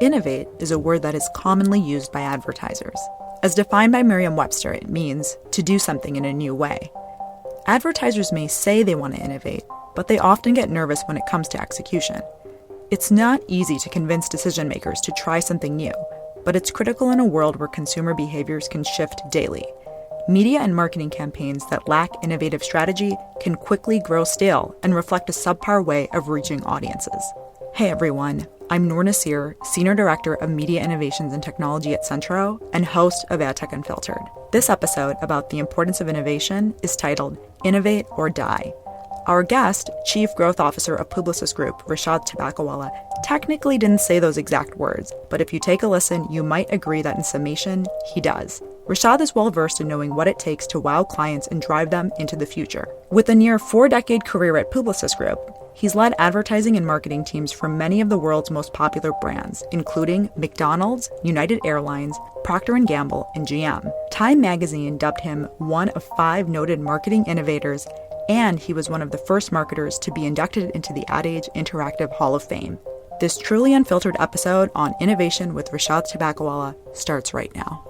Innovate is a word that is commonly used by advertisers. As defined by Merriam-Webster, it means to do something in a new way. Advertisers may say they want to innovate, but they often get nervous when it comes to execution. It's not easy to convince decision makers to try something new, but it's critical in a world where consumer behaviors can shift daily. Media and marketing campaigns that lack innovative strategy can quickly grow stale and reflect a subpar way of reaching audiences. Hey everyone, I'm Noor Nasir, Senior Director of Media Innovations and Technology at Centro and host of AdTech Unfiltered. This episode about the importance of innovation is titled Innovate or Die. Our guest, Chief Growth Officer of Publicis Groupe, Rishad Tobaccowala, technically didn't say those exact words, but if you take a listen, you might agree that in summation, he does. Rishad is well-versed in knowing what it takes to wow clients and drive them into the future. With a near 4-decade career at Publicis Groupe, he's led advertising and marketing teams for many of the world's most popular brands, including McDonald's, United Airlines, Procter & Gamble, and GM. Time magazine dubbed him one of 5 noted marketing innovators, and he was one of the first marketers to be inducted into the Ad Age Interactive Hall of Fame. This truly unfiltered episode on innovation with Rishad Tobaccowala starts right now.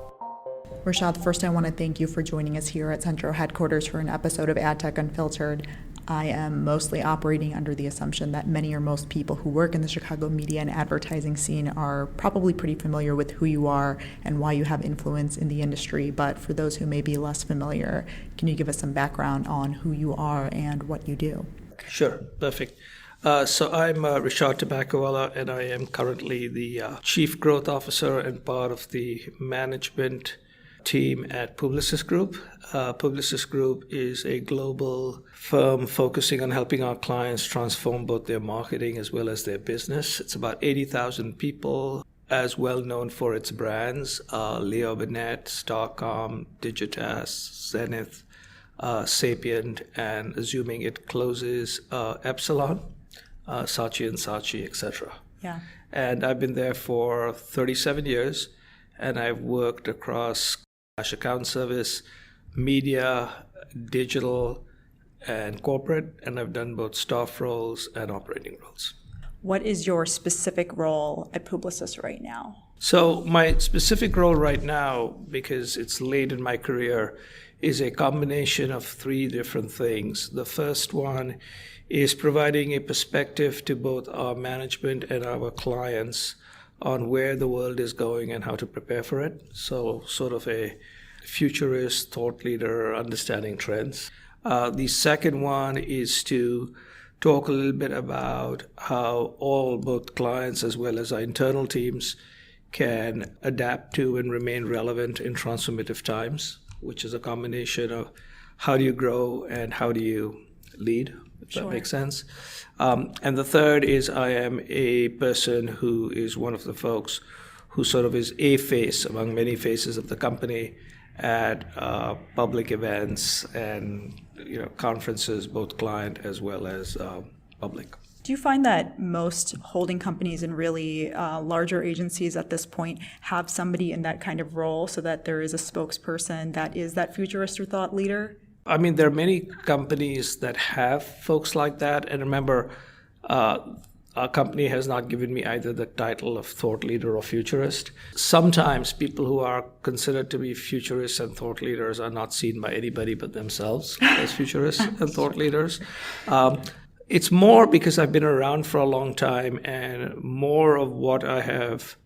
Rishad, first I want to thank you for joining us here at Centro headquarters for an episode of AdTech Unfiltered. I am mostly operating under the assumption that many or most people who work in the Chicago media and advertising scene are probably pretty familiar with who you are and why you have influence in the industry. But for those who may be less familiar, can you give us some background on who you are and what you do? Sure, perfect. So I'm Rishad Tobaccowala, and I am currently the Chief Growth Officer and part of the management team at Publicis Groupe. Publicis Groupe is a global firm focusing on helping our clients transform both their marketing as well as their business. It's about 80,000 people, as well known for its brands, Leo Burnett, Starcom, Digitas, Zenith, Sapient, and assuming it closes, Epsilon, Saatchi & Saatchi, etc. Yeah. And I've been there for 37 years, and I've worked across account service, media, digital, and corporate, and I've done both staff roles and operating roles. What is your specific role at Publicis right now? So my specific role right now, because it's late in my career, is a combination of 3 different things. The first one is providing a perspective to both our management and our clients on where the world is going and how to prepare for it. So sort of a futurist, thought leader, understanding trends. The second one is to talk a little bit about how both clients as well as our internal teams can adapt to and remain relevant in transformative times, which is a combination of how do you grow and how do you lead, if that makes sense. And the third is I am a person who is one of the folks who sort of is a face among many faces of the company at public events and conferences, both client as well as public. Do you find that most holding companies and really larger agencies at this point have somebody in that kind of role so that there is a spokesperson that is that futurist or thought leader? I mean, there are many companies that have folks like that. And remember, our company has not given me either the title of thought leader or futurist. Sometimes people who are considered to be futurists and thought leaders are not seen by anybody but themselves as futurists and thought leaders. It's more because I've been around for a long time, and more of what I have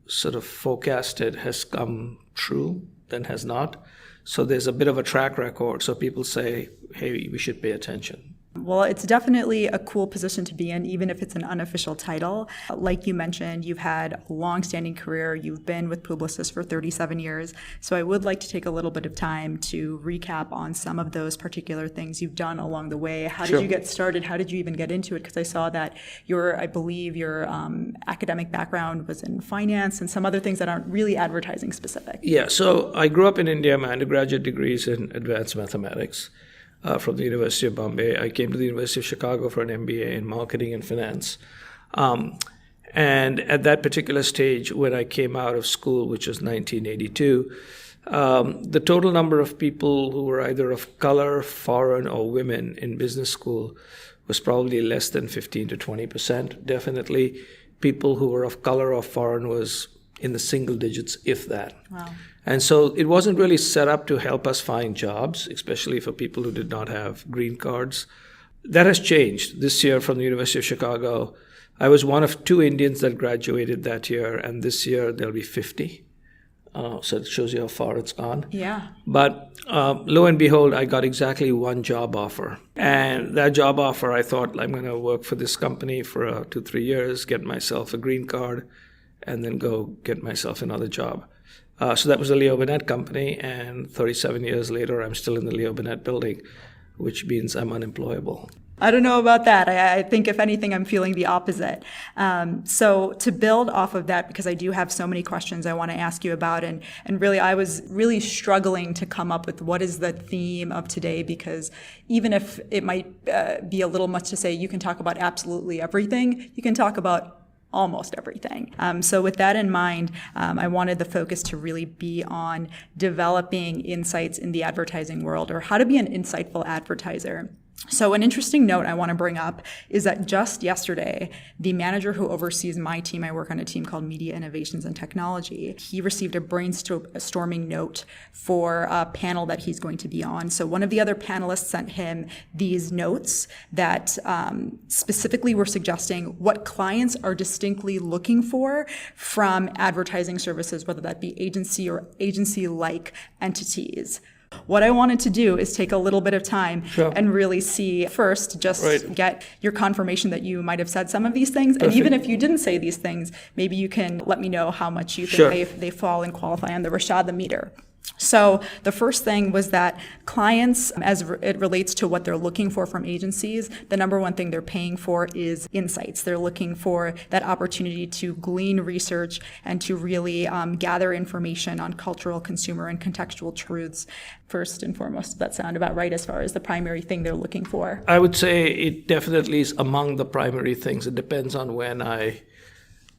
sort of forecasted has come true than has not. So there's a bit of a track record. So people say, hey, we should pay attention. Well, it's definitely a cool position to be in, even if it's an unofficial title. Like you mentioned, you've had a long-standing career. You've been with Publicis for 37 years. So I would like to take a little bit of time to recap on some of those particular things you've done along the way. How did you get started? How did you even get into it? Because I saw that I believe your academic background was in finance and some other things that aren't really advertising specific. Yeah, so I grew up in India. My undergraduate degree is in advanced mathematics. From the University of Bombay. I came to the University of Chicago for an MBA in marketing and finance. And at that particular stage, when I came out of school, which was 1982, the total number of people who were either of color, foreign, or women in business school was probably less than 15 to 20%. Definitely people who were of color or foreign was in the single digits, if that. Wow. And so it wasn't really set up to help us find jobs, especially for people who did not have green cards. That has changed. This year from the University of Chicago, I was one of 2 Indians that graduated that year, and this year there'll be 50. So it shows you how far it's gone. Yeah. But lo and behold, I got exactly 1 job offer. And that job offer, I thought, I'm going to work for this company for 2-3 years, get myself a green card, and then go get myself another job. So that was the Leo Burnett company, and 37 years later, I'm still in the Leo Burnett building, which means I'm unemployable. I don't know about that. I think, if anything, I'm feeling the opposite. So to build off of that, because I do have so many questions I want to ask you about, and really I was really struggling to come up with what is the theme of today, because even if it might be a little much to say you can talk about absolutely everything, you can talk about almost everything. So with that in mind, I wanted the focus to really be on developing insights in the advertising world, or how to be an insightful advertiser. So an interesting note I want to bring up is that just yesterday, the manager who oversees my team, I work on a team called Media Innovations and Technology, he received a brainstorming note for a panel that he's going to be on. So one of the other panelists sent him these notes that specifically were suggesting what clients are distinctly looking for from advertising services, whether that be agency or agency-like entities. What I wanted to do is take a little bit of time and really see first, just get your confirmation that you might have said some of these things. Perfect. And even if you didn't say these things, maybe you can let me know how much you think they fall and qualify on the Rishad the meter. So the first thing was that clients, as it relates to what they're looking for from agencies, the number one thing they're paying for is insights. They're looking for that opportunity to glean research and to really gather information on cultural, consumer, and contextual truths. First and foremost, does that sound about right as far as the primary thing they're looking for? I would say it definitely is among the primary things. It depends on when I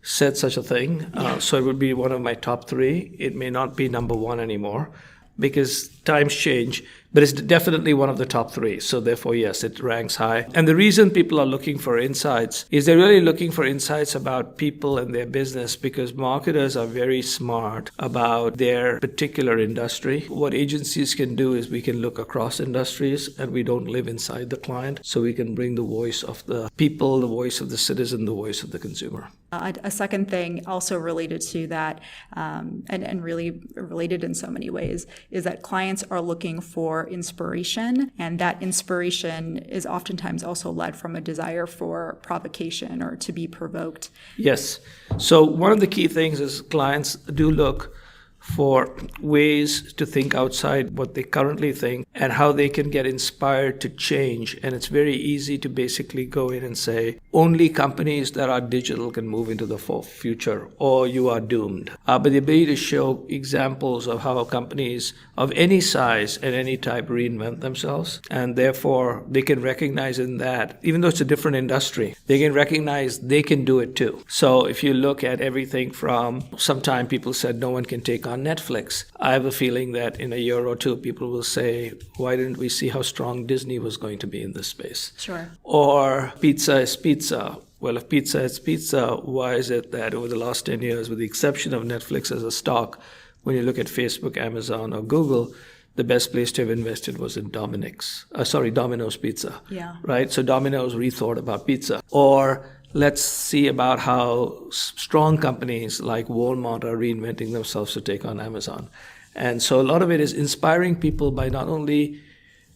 said such a thing. So it would be one of my top 3. It may not be number 1 anymore because times change, but it's definitely one of the top 3. So therefore, yes, it ranks high. And the reason people are looking for insights is they're really looking for insights about people and their business, because marketers are very smart about their particular industry. What agencies can do is we can look across industries, and we don't live inside the client. So we can bring the voice of the people, the voice of the citizen, the voice of the consumer. A second thing also related to that, and really related in so many ways, is that clients are looking for inspiration, and that inspiration is oftentimes also led from a desire for provocation or to be provoked. Yes. So one of the key things is clients do look for ways to think outside what they currently think and how they can get inspired to change. And it's very easy to basically go in and say, only companies that are digital can move into the future, or you are doomed. But the ability to show examples of how companies of any size and any type reinvent themselves, and therefore they can recognize in that, even though it's a different industry, they can recognize they can do it too. So if you look at everything from, sometime people said no one can take on Netflix. I have a feeling that in a year or 2, people will say, why didn't we see how strong Disney was going to be in this space? Sure. Or pizza is pizza. Well, if pizza is pizza, why is it that over the last 10 years, with the exception of Netflix as a stock, when you look at Facebook, Amazon, or Google, the best place to have invested was in Domino's Pizza. Yeah. Right? So Domino's rethought about pizza. Or let's see about how strong companies like Walmart are reinventing themselves to take on Amazon. And so a lot of it is inspiring people by not only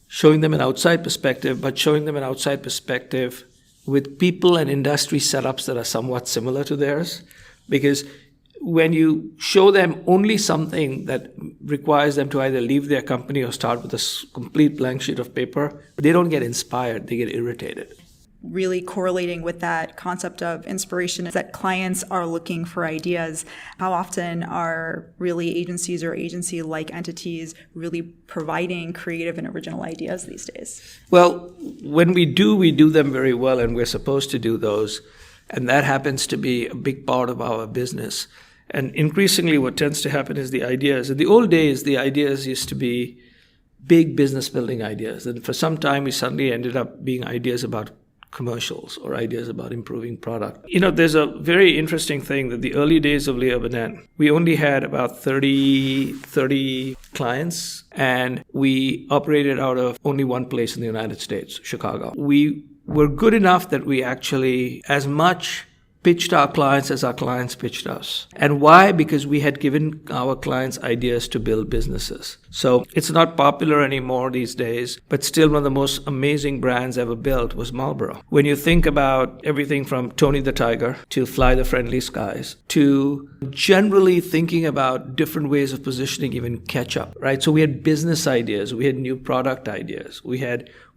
showing them an outside perspective, but showing them an outside perspective with people and industry setups that are somewhat similar to theirs. Because when you show them only something that requires them to either leave their company or start with a complete blank sheet of paper, they don't get inspired, they get irritated. Really correlating with that concept of inspiration is that clients are looking for ideas. How often are really agencies or agency-like entities really providing creative and original ideas these days? Well, when we do them very well, and we're supposed to do those, and that happens to be a big part of our business. And increasingly what tends to happen is the ideas. In the old days, the ideas used to be big business building ideas. And for some time, we suddenly ended up being ideas about commercials or ideas about improving product. There's a very interesting thing that the early days of Le Urbain, we only had about 30 clients, and we operated out of only one place in the United States, Chicago. We were good enough that we actually as much pitched our clients as our clients pitched us. And why? Because we had given our clients ideas to build businesses. So it's not popular anymore these days, but still one of the most amazing brands ever built was Marlboro. When you think about everything from Tony the Tiger to Fly the Friendly Skies to generally thinking about different ways of positioning even ketchup, right? So we had business ideas, we had new product ideas, we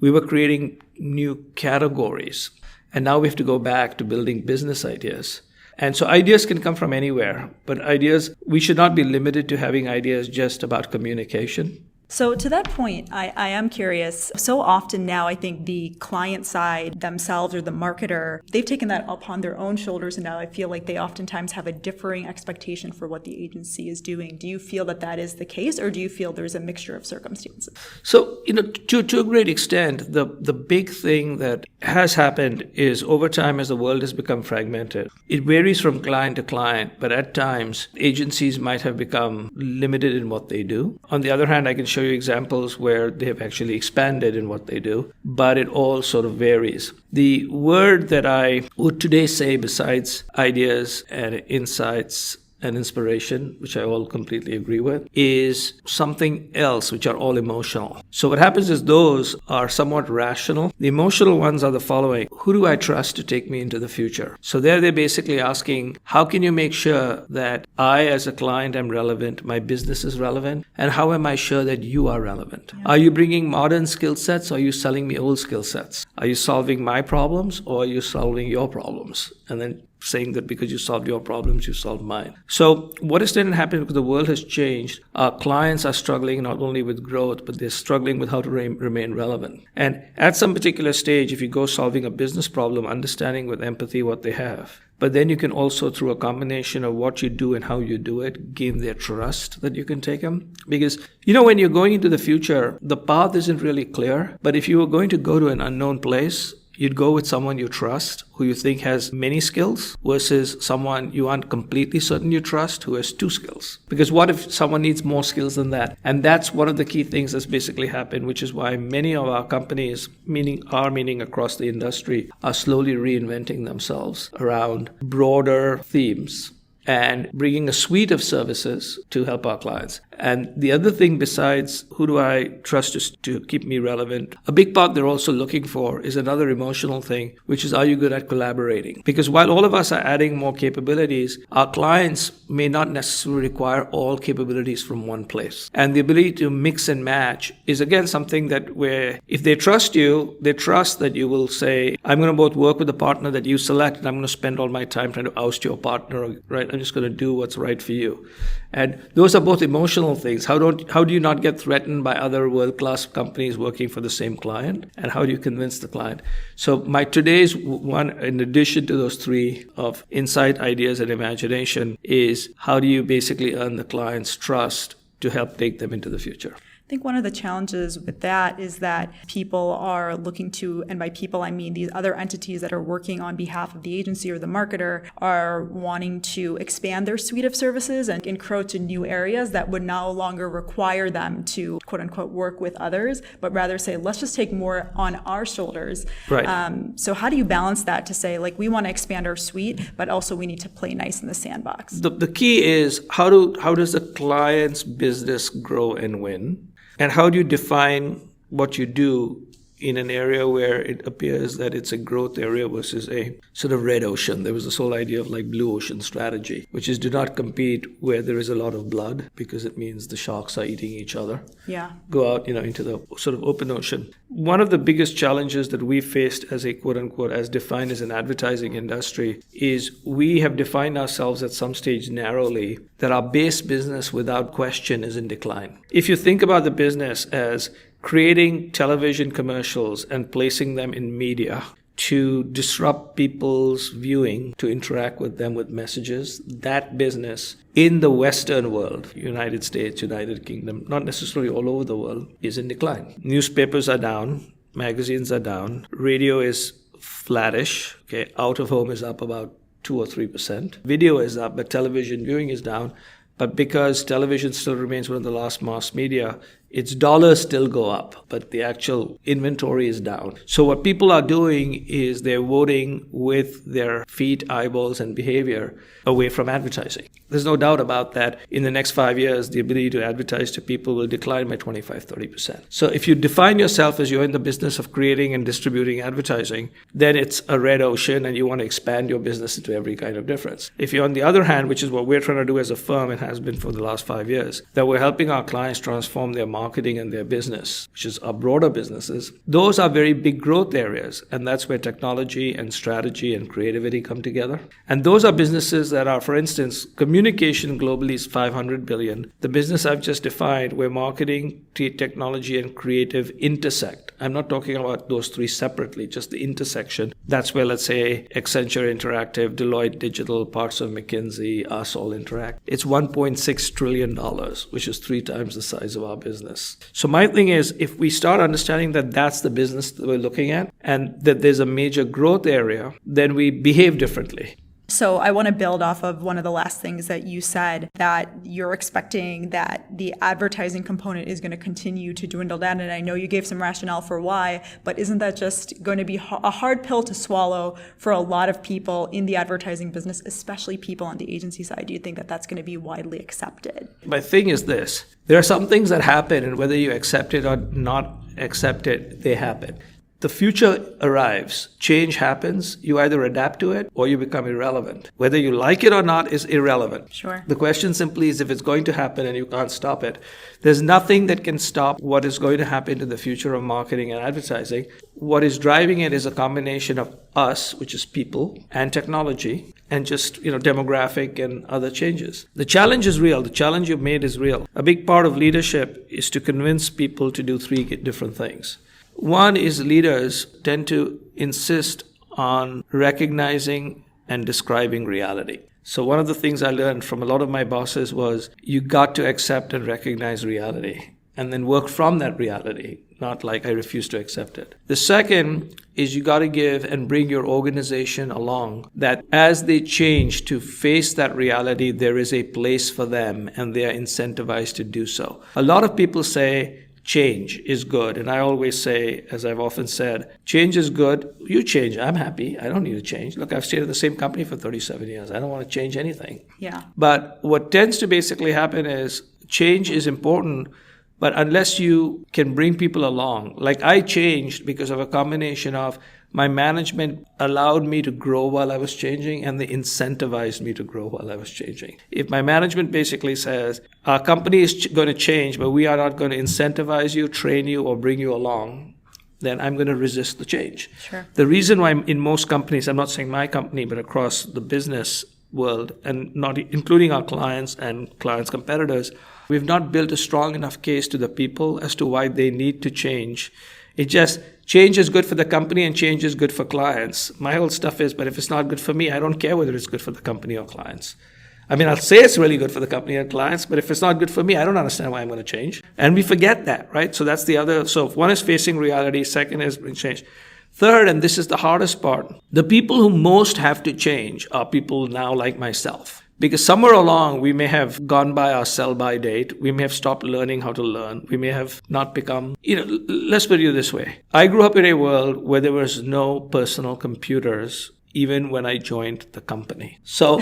were creating new categories. And now we have to go back to building business ideas. And so ideas can come from anywhere, but we should not be limited to having ideas just about communication. So to that point, I am curious. So often now, I think the client side themselves or the marketer, they've taken that upon their own shoulders. And now I feel like they oftentimes have a differing expectation for what the agency is doing. Do you feel that that is the case, or do you feel there's a mixture of circumstances? So, to a great extent, the big thing that has happened is over time as the world has become fragmented, it varies from client to client, but at times agencies might have become limited in what they do. On the other hand, I can show you examples where they have actually expanded in what they do, but it all sort of varies. The word that I would today say, besides ideas and insights and inspiration, which I all completely agree with, is something else, which are all emotional. So what happens is those are somewhat rational. The emotional ones are the following: who do I trust to take me into the future? So there they're basically asking, how can you make sure that I as a client am relevant, my business is relevant, and how am I sure that you are relevant? Yeah. Are you bringing modern skill sets, or are you selling me old skill sets? Are you solving my problems, or are you solving your problems? And then saying that because you solved your problems, you solved mine. So what is then happening, because the world has changed, our clients are struggling not only with growth, but they're struggling with how to remain relevant. And at some particular stage, if you go solving a business problem, understanding with empathy what they have, but then you can also, through a combination of what you do and how you do it, gain their trust that you can take them. Because, when you're going into the future, the path isn't really clear. But if you were going to go to an unknown place, you'd go with someone you trust, who you think has many skills, versus someone you aren't completely certain you trust, who has 2 skills. Because what if someone needs more skills than that? And that's one of the key things that's basically happened, which is why many of our companies, meaning across the industry, are slowly reinventing themselves around broader themes and bringing a suite of services to help our clients. And the other thing besides who do I trust to keep me relevant, a big part they're also looking for is another emotional thing, which is, are you good at collaborating? Because while all of us are adding more capabilities, our clients may not necessarily require all capabilities from one place. And the ability to mix and match is again something that where if they trust you, they trust that you will say, I'm going to both work with the partner that you select, and I'm going to spend all my time trying to oust your partner, right? I'm just going to do what's right for you. And those are both emotional things. How do you not get threatened by other world-class companies working for the same client? And how do you convince the client? So my today's one, in addition to those 3 of insight, ideas, and imagination, is how do you basically earn the client's trust to help take them into the future? I think one of the challenges with that is that people are looking to, and by people I mean these other entities that are working on behalf of the agency or the marketer, are wanting to expand their suite of services and encroach in new areas that would no longer require them to, quote unquote, work with others, but rather say, let's just take more on our shoulders. Right. So how do you balance that to say, like, we want to expand our suite, but also we need to play nice in the sandbox? The key is how does the client's business grow and win? And how do you define what you do in an area where it appears that it's a growth area versus a sort of red ocean? There was this whole idea of like blue ocean strategy, which is do not compete where there is a lot of blood, because it means the sharks are eating each other. Yeah. Go out, into the sort of open ocean. One of the biggest challenges that we faced as a quote unquote, as defined as an advertising industry, is we have defined ourselves at some stage narrowly that our base business without question is in decline. If you think about the business as creating television commercials and placing them in media to disrupt people's viewing, to interact with them with messages, that business in the Western world, United States, United Kingdom, not necessarily all over the world, is in decline. Newspapers are down, magazines are down, radio is flattish. Okay, out of home is up about 2 or 3%. Video is up, but television viewing is down. But because television still remains one of the last mass media, its dollars still go up, but the actual inventory is down. So what people are doing is they're voting with their feet, eyeballs, and behavior away from advertising. There's no doubt about that. In the next 5 years, the ability to advertise to people will decline by 25-30%. So if you define yourself as you're in the business of creating and distributing advertising, then it's a red ocean and you want to expand your business into every kind of difference. If you're on the other hand, which is what we're trying to do as a firm and has been for the last 5 years, that we're helping our clients transform their marketing and their business, which is our broader businesses, those are very big growth areas. And that's where technology and strategy and creativity come together. And those are businesses that are, for instance, communication globally is $500 billion. The business I've just defined, where marketing, technology, and creative intersect. I'm not talking about those three separately, just the intersection. That's where, let's say, Accenture Interactive, Deloitte Digital, parts of McKinsey, us all interact. It's $1.6 trillion, which is 3 times the size of our business. So my thing is, if we start understanding that that's the business that we're looking at and that there's a major growth area, then we behave differently. So I want to build off of one of the last things that you said, that you're expecting that the advertising component is going to continue to dwindle down. And I know you gave some rationale for why, but isn't that just going to be a hard pill to swallow for a lot of people in the advertising business, especially people on the agency side? Do you think that that's going to be widely accepted? My thing is this. There are some things that happen, and whether you accept it or not accept it, they happen. The future arrives, change happens, you either adapt to it or you become irrelevant. Whether you like it or not is irrelevant. Sure. The question simply is, if it's going to happen and you can't stop it, there's nothing that can stop what is going to happen in the future of marketing and advertising. What is driving it is a combination of us, which is people, and technology, and just, demographic and other changes. The challenge is real. The challenge you've made is real. A big part of leadership is to convince people to do 3 different things. One is leaders tend to insist on recognizing and describing reality. So one of the things I learned from a lot of my bosses was you got to accept and recognize reality and then work from that reality, not like I refuse to accept it. The second is you got to give and bring your organization along, that as they change to face that reality, there is a place for them and they are incentivized to do so. A lot of people say, change is good. And I always say, as I've often said, change is good. You change. I'm happy. I don't need to change. Look, I've stayed at the same company for 37 years. I don't want to change anything. Yeah. But what tends to basically happen is change is important, but unless you can bring people along, like I changed because of a combination of my management allowed me to grow while I was changing, and they incentivized me to grow while I was changing. If my management basically says, our company is going to change, but we are not going to incentivize you, train you, or bring you along, then I'm going to resist the change. Sure. The reason why in most companies, I'm not saying my company, but across the business world, and not including our clients and clients' competitors, we've not built a strong enough case to the people as to why they need to change. It just, change is good for the company and change is good for clients. My whole stuff is, but if it's not good for me, I don't care whether it's good for the company or clients. I mean, I'll say it's really good for the company and clients, but if it's not good for me, I don't understand why I'm going to change. And we forget that, right? So that's the other. So one is facing reality. Second is bring change. Third, and this is the hardest part, the people who most have to change are people now like myself. Because somewhere along, we may have gone by our sell-by date. We may have stopped learning how to learn. We may have not become, let's put it this way. I grew up in a world where there was no personal computers, even when I joined the company. So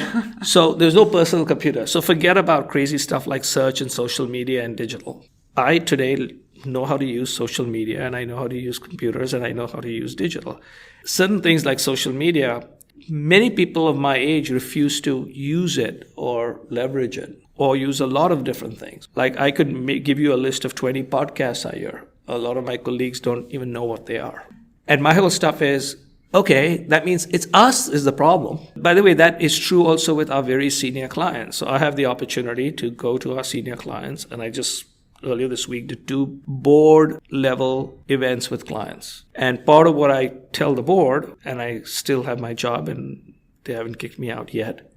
there's no personal computer. So forget about crazy stuff like search and social media and digital. I today know how to use social media, and I know how to use computers, and I know how to use digital. Certain things like social media, many people of my age refuse to use it or leverage it or use a lot of different things. Like I could give you a list of 20 podcasts I hear. A lot of my colleagues don't even know what they are. And my whole stuff is, okay, that means it's us is the problem. By the way, that is true also with our very senior clients. So I have the opportunity to go to our senior clients, and I just earlier this week did 2 board level events with clients. And part of what I tell the board, and I still have my job and they haven't kicked me out yet,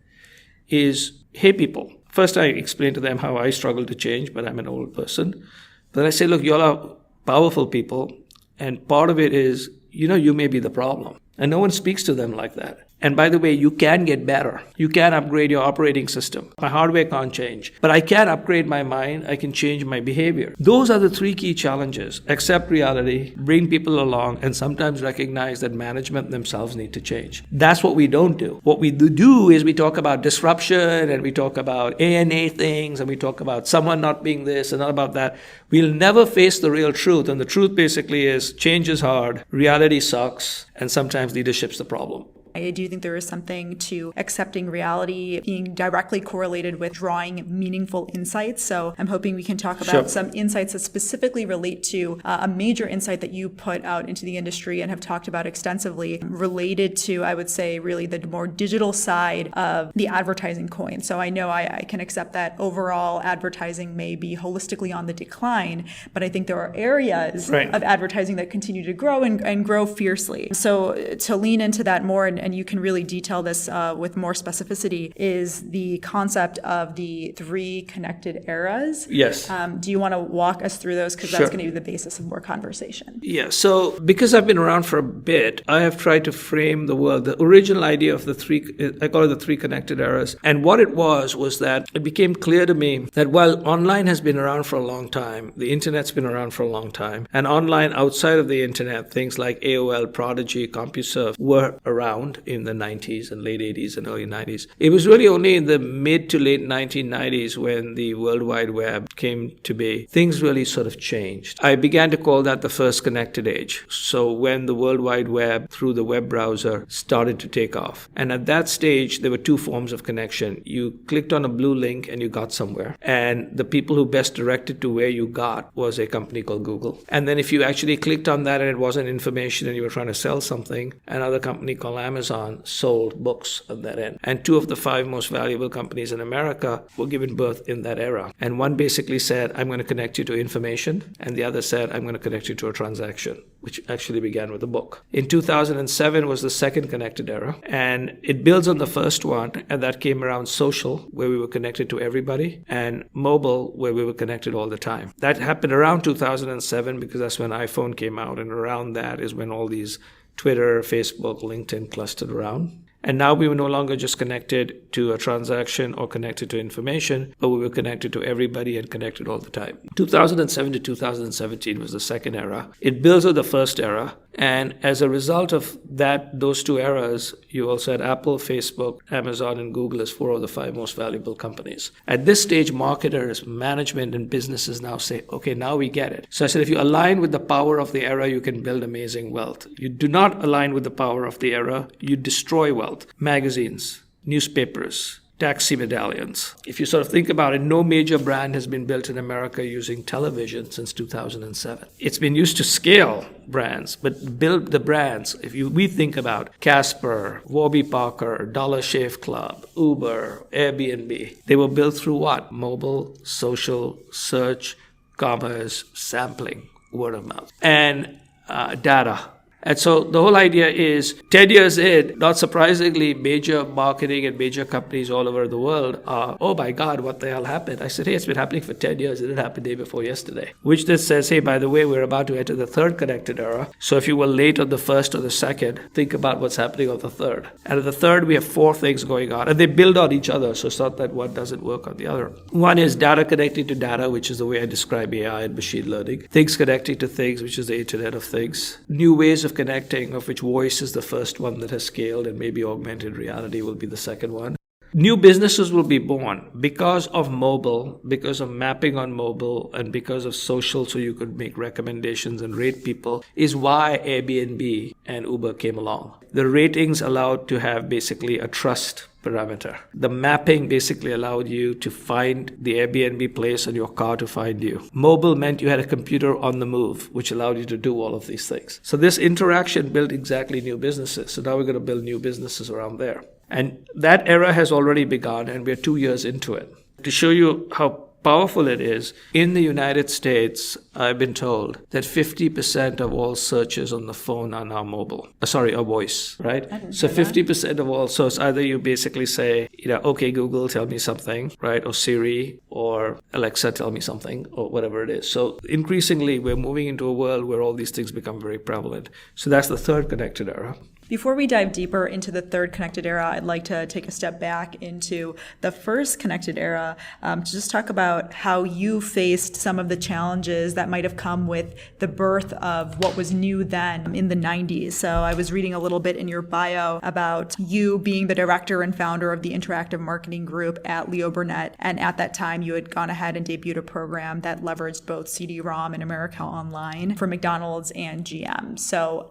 is, hey people, first I explain to them how I struggle to change, but I'm an old person. Then I say, look, you all are powerful people, and part of it is, you may be the problem. And no one speaks to them like that. And by the way, you can get better. You can upgrade your operating system. My hardware can't change, but I can upgrade my mind. I can change my behavior. Those are the three key challenges. Accept reality, bring people along, and sometimes recognize that management themselves need to change. That's what we don't do. What we do is we talk about disruption, and we talk about ANA things, and we talk about someone not being this and not about that. We'll never face the real truth. And the truth basically is change is hard, reality sucks, and sometimes leadership's the problem. I do think there is something to accepting reality being directly correlated with drawing meaningful insights. So I'm hoping we can talk about some insights that specifically relate to a major insight that you put out into the industry and have talked about extensively related to, I would say, really the more digital side of the advertising coin. So I know I can accept that overall advertising may be holistically on the decline, but I think there are areas of advertising that continue to grow and grow fiercely. So to lean into that more and you can really detail this with more specificity, is the concept of the 3 connected eras. Yes. Do you want to walk us through those? Because that's going to be the basis of more conversation. Yeah. So because I've been around for a bit, I have tried to frame the world. The original idea of the 3, I call it the 3 connected eras. And what it was that it became clear to me that while online has been around for a long time, the internet's been around for a long time, and online outside of the internet, things like AOL, Prodigy, CompuServe were around in the 90s and late 80s and early 90s. It was really only in the mid to late 1990s when the World Wide Web came to be, things really sort of changed. I began to call that the first connected age. So when the World Wide Web through the web browser started to take off. And at that stage, there were 2 forms of connection. You clicked on a blue link and you got somewhere. And the people who best directed to where you got was a company called Google. And then if you actually clicked on that and it wasn't information and you were trying to sell something, another company called Amazon sold books at that end. And 2 of the 5 most valuable companies in America were given birth in that era. And one basically said, I'm going to connect you to information. And the other said, I'm going to connect you to a transaction, which actually began with a book. In 2007 was the second connected era. And it builds on the first one. And that came around social, where we were connected to everybody, and mobile, where we were connected all the time. That happened around 2007 because that's when iPhone came out. And around that is when all these Twitter, Facebook, LinkedIn clustered around. And now we were no longer just connected to a transaction or connected to information, but we were connected to everybody and connected all the time. 2007 to 2017 was the second era. It builds on the first era. And as a result of that, those 2 eras, you also had Apple, Facebook, Amazon, and Google as 4 of the 5 most valuable companies. At this stage, marketers, management, and businesses now say, okay, now we get it. So I said, if you align with the power of the era, you can build amazing wealth. You do not align with the power of the era, you destroy wealth. Magazines, newspapers, taxi medallions. If you sort of think about it, no major brand has been built in America using television since 2007. It's been used to scale brands, but build the brands. If we think about Casper, Warby Parker, Dollar Shave Club, Uber, Airbnb, they were built through what? Mobile, social, search, commerce, sampling, word of mouth, and data. And so the whole idea is 10 years in, not surprisingly, major marketing and major companies all over the world are, oh my God, what the hell happened? I said, hey, it's been happening for 10 years. It didn't happen the day before yesterday. Which then says, hey, by the way, we're about to enter the 3rd connected era. So if you were late on the 1st or the 2nd, think about what's happening on the 3rd. And at the 3rd, we have 4 things going on. And they build on each other. So it's not that one doesn't work on the other. One is data connecting to data, which is the way I describe AI and machine learning. Things connecting to things, which is the Internet of Things. New ways of connecting, of which voice is the first one that has scaled, and maybe augmented reality will be the second one. New businesses will be born because of mobile, because of mapping on mobile, and because of social, so you could make recommendations and rate people, is why Airbnb and Uber came along. The ratings allowed to have basically a trust parameter. The mapping basically allowed you to find the Airbnb place and your car to find you. Mobile meant you had a computer on the move, which allowed you to do all of these things. So this interaction built exactly new businesses. So now we're going to build new businesses around there. And that era has already begun, and we're 2 years into it. To show you how powerful it is, in the United States, I've been told that 50% of all searches on the phone are now mobile. Are voice, right? So 50% of all, so it's either you basically say, okay, Google, tell me something, right? Or Siri, or Alexa, tell me something, or whatever it is. So increasingly, we're moving into a world where all these things become very prevalent. So that's the third connected era. Before we dive deeper into the third connected era, I'd like to take a step back into the first connected era to just talk about how you faced some of the challenges that might have come with the birth of what was new then in the 90s. So I was reading a little bit in your bio about you being the director and founder of the interactive marketing group at Leo Burnett. And at that time, you had gone ahead and debuted a program that leveraged both CD-ROM and America Online for McDonald's and GM. So,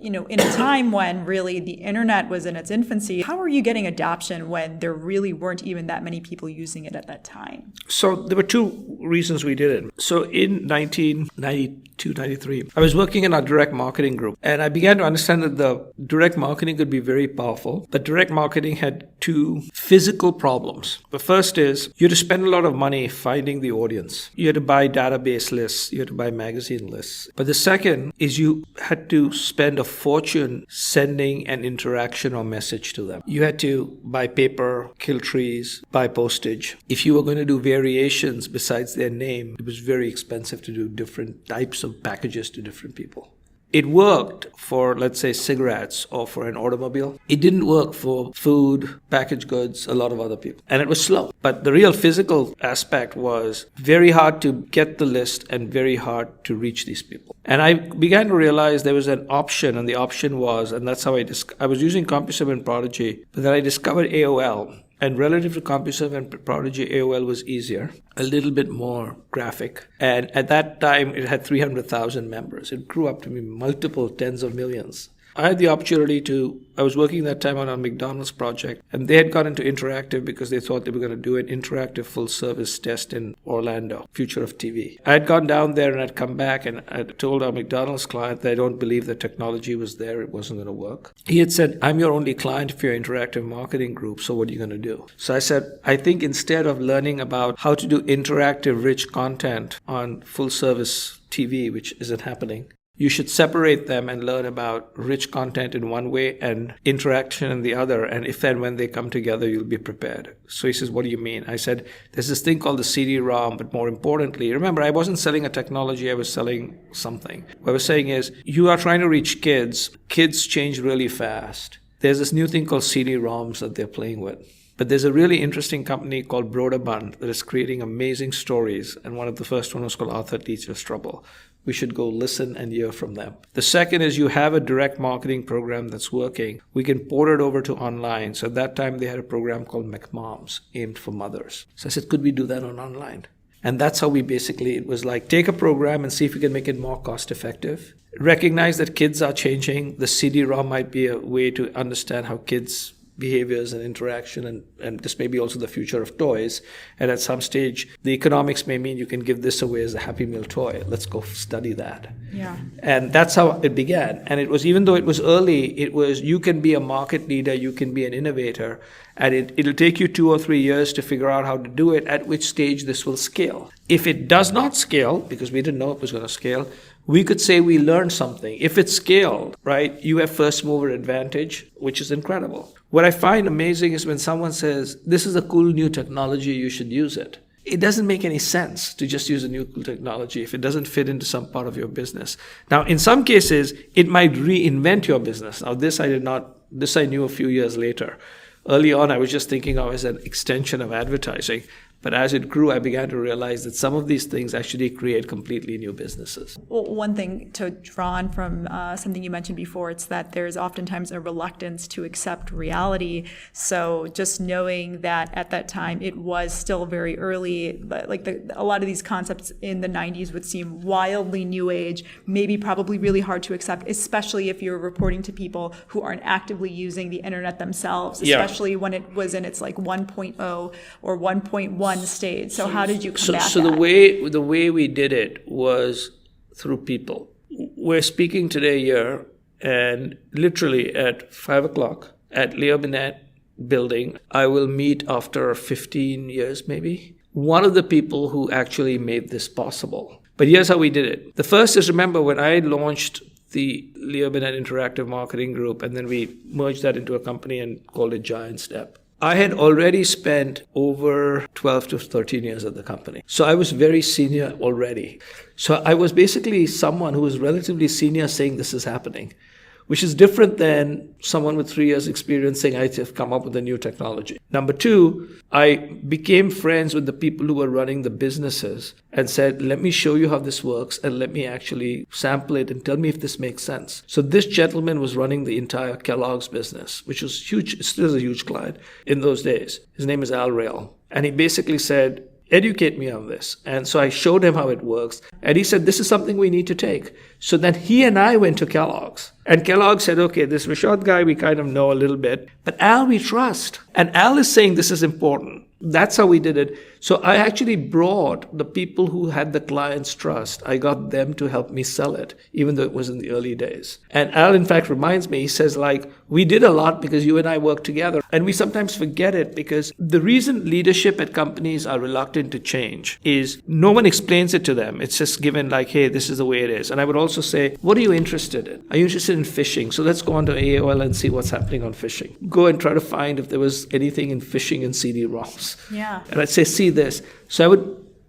in a time when really the internet was in its infancy, how were you getting adoption when there really weren't even that many people using it at that time? So there were two reasons we did it. So in 1992, 93, I was working in our direct marketing group, and I began to understand that the direct marketing could be very powerful, but direct marketing had two physical problems. The first is you had to spend a lot of money finding the audience. You had to buy database lists, you had to buy magazine lists. But the second is you had to spend a fortune sending an interaction or message to them. You had to buy paper, kill trees, buy postage. If you were going to do variations besides their name, it was very expensive to do different types of packages to different people. It worked for, let's say, cigarettes or for an automobile. It didn't work for food, packaged goods, a lot of other people. And it was slow. But the real physical aspect was very hard to get the list and very hard to reach these people. And I began to realize there was an option, and the option was, and that's how I was using CompuServe and Prodigy, but then I discovered AOL. And relative to CompuServe and Prodigy, AOL was easier, a little bit more graphic. And at that time, it had 300,000 members. It grew up to be multiple tens of millions. I had the opportunity I was working that time on a McDonald's project, and they had got into interactive because they thought they were going to do an interactive full service test in Orlando, future of TV. I had gone down there and I'd come back and I told our McDonald's client that I don't believe the technology was there, it wasn't going to work. He had said, I'm your only client for your interactive marketing group, so what are you going to do? So I said, I think instead of learning about how to do interactive rich content on full service TV, which isn't happening, you should separate them and learn about rich content in one way and interaction in the other. And if and when they come together, you'll be prepared. So he says, what do you mean? I said, there's this thing called the CD-ROM, but more importantly, remember, I wasn't selling a technology, I was selling something. What I was saying is, you are trying to reach kids. Kids change really fast. There's this new thing called CD-ROMs that they're playing with. But there's a really interesting company called Broderbund that is creating amazing stories. And one of the first one was called Arthur Teacher's Trouble. We should go listen and hear from them. The second is you have a direct marketing program that's working. We can port it over to online. So at that time, they had a program called McMoms, aimed for mothers. So I said, could we do that on online? And that's how it was like, take a program and see if we can make it more cost effective. Recognize that kids are changing. The CD-ROM might be a way to understand how kids' behaviors and interaction, and this may be also the future of toys. And at some stage, the economics may mean you can give this away as a Happy Meal toy. Let's go study that. Yeah. And that's how it began. And it was, even though it was early, it was, you can be a market leader, you can be an innovator, and it'll take you 2 or 3 years to figure out how to do it, at which stage this will scale. If it does not scale, because we didn't know it was going to scale, we could say we learned something. If it's scaled, right, you have first mover advantage, which is incredible. What I find amazing is when someone says, this is a cool new technology, you should use it. It doesn't make any sense to just use a new cool technology if it doesn't fit into some part of your business. Now, in some cases, it might reinvent your business. Now, this I knew a few years later. Early on, I was just thinking of it as an extension of advertising. But as it grew, I began to realize that some of these things actually create completely new businesses. Well, one thing to draw on from something you mentioned before, it's that there's oftentimes a reluctance to accept reality. So just knowing that at that time it was still very early, but like a lot of these concepts in the 90s would seem wildly new age, maybe probably really hard to accept, especially if you're reporting to people who aren't actively using the internet themselves, especially when it was in its like 1.0 or 1.1 stage. So how did you combat that? So the way we did it was through people. We're speaking today here, and literally at 5 o'clock at Leo Burnett building, I will meet after 15 years maybe. One of the people who actually made this possible. But here's how we did it. The first is, remember, when I launched the Leo Burnett Interactive Marketing Group, and then we merged that into a company and called it Giant Step. I had already spent over 12 to 13 years at the company. So I was very senior already. So I was basically someone who was relatively senior saying this is happening, which is different than someone with 3 years experience saying I have come up with a new technology. Number two, I became friends with the people who were running the businesses and said, let me show you how this works and let me actually sample it and tell me if this makes sense. So this gentleman was running the entire Kellogg's business, which was huge, still is a huge client in those days. His name is Al Rail. And he basically said, educate me on this. And so I showed him how it works. And he said, this is something we need to take. So then he and I went to Kellogg's. And Kellogg said, okay, this Rishad guy, we kind of know a little bit. But Al, we trust. And Al is saying this is important. That's how we did it. So I actually brought the people who had the client's trust. I got them to help me sell it, even though it was in the early days. And Al, in fact, reminds me, he says, like, we did a lot because you and I worked together. And we sometimes forget it because the reason leadership at companies are reluctant to change is no one explains it to them. It's just given like, hey, this is the way it is. And I would also say, what are you interested in? Are you interested in fishing? So let's go on to AOL and see what's happening on fishing. Go and try to find if there was anything in fishing and CD-ROMs. Yeah. And I'd say, see this. So I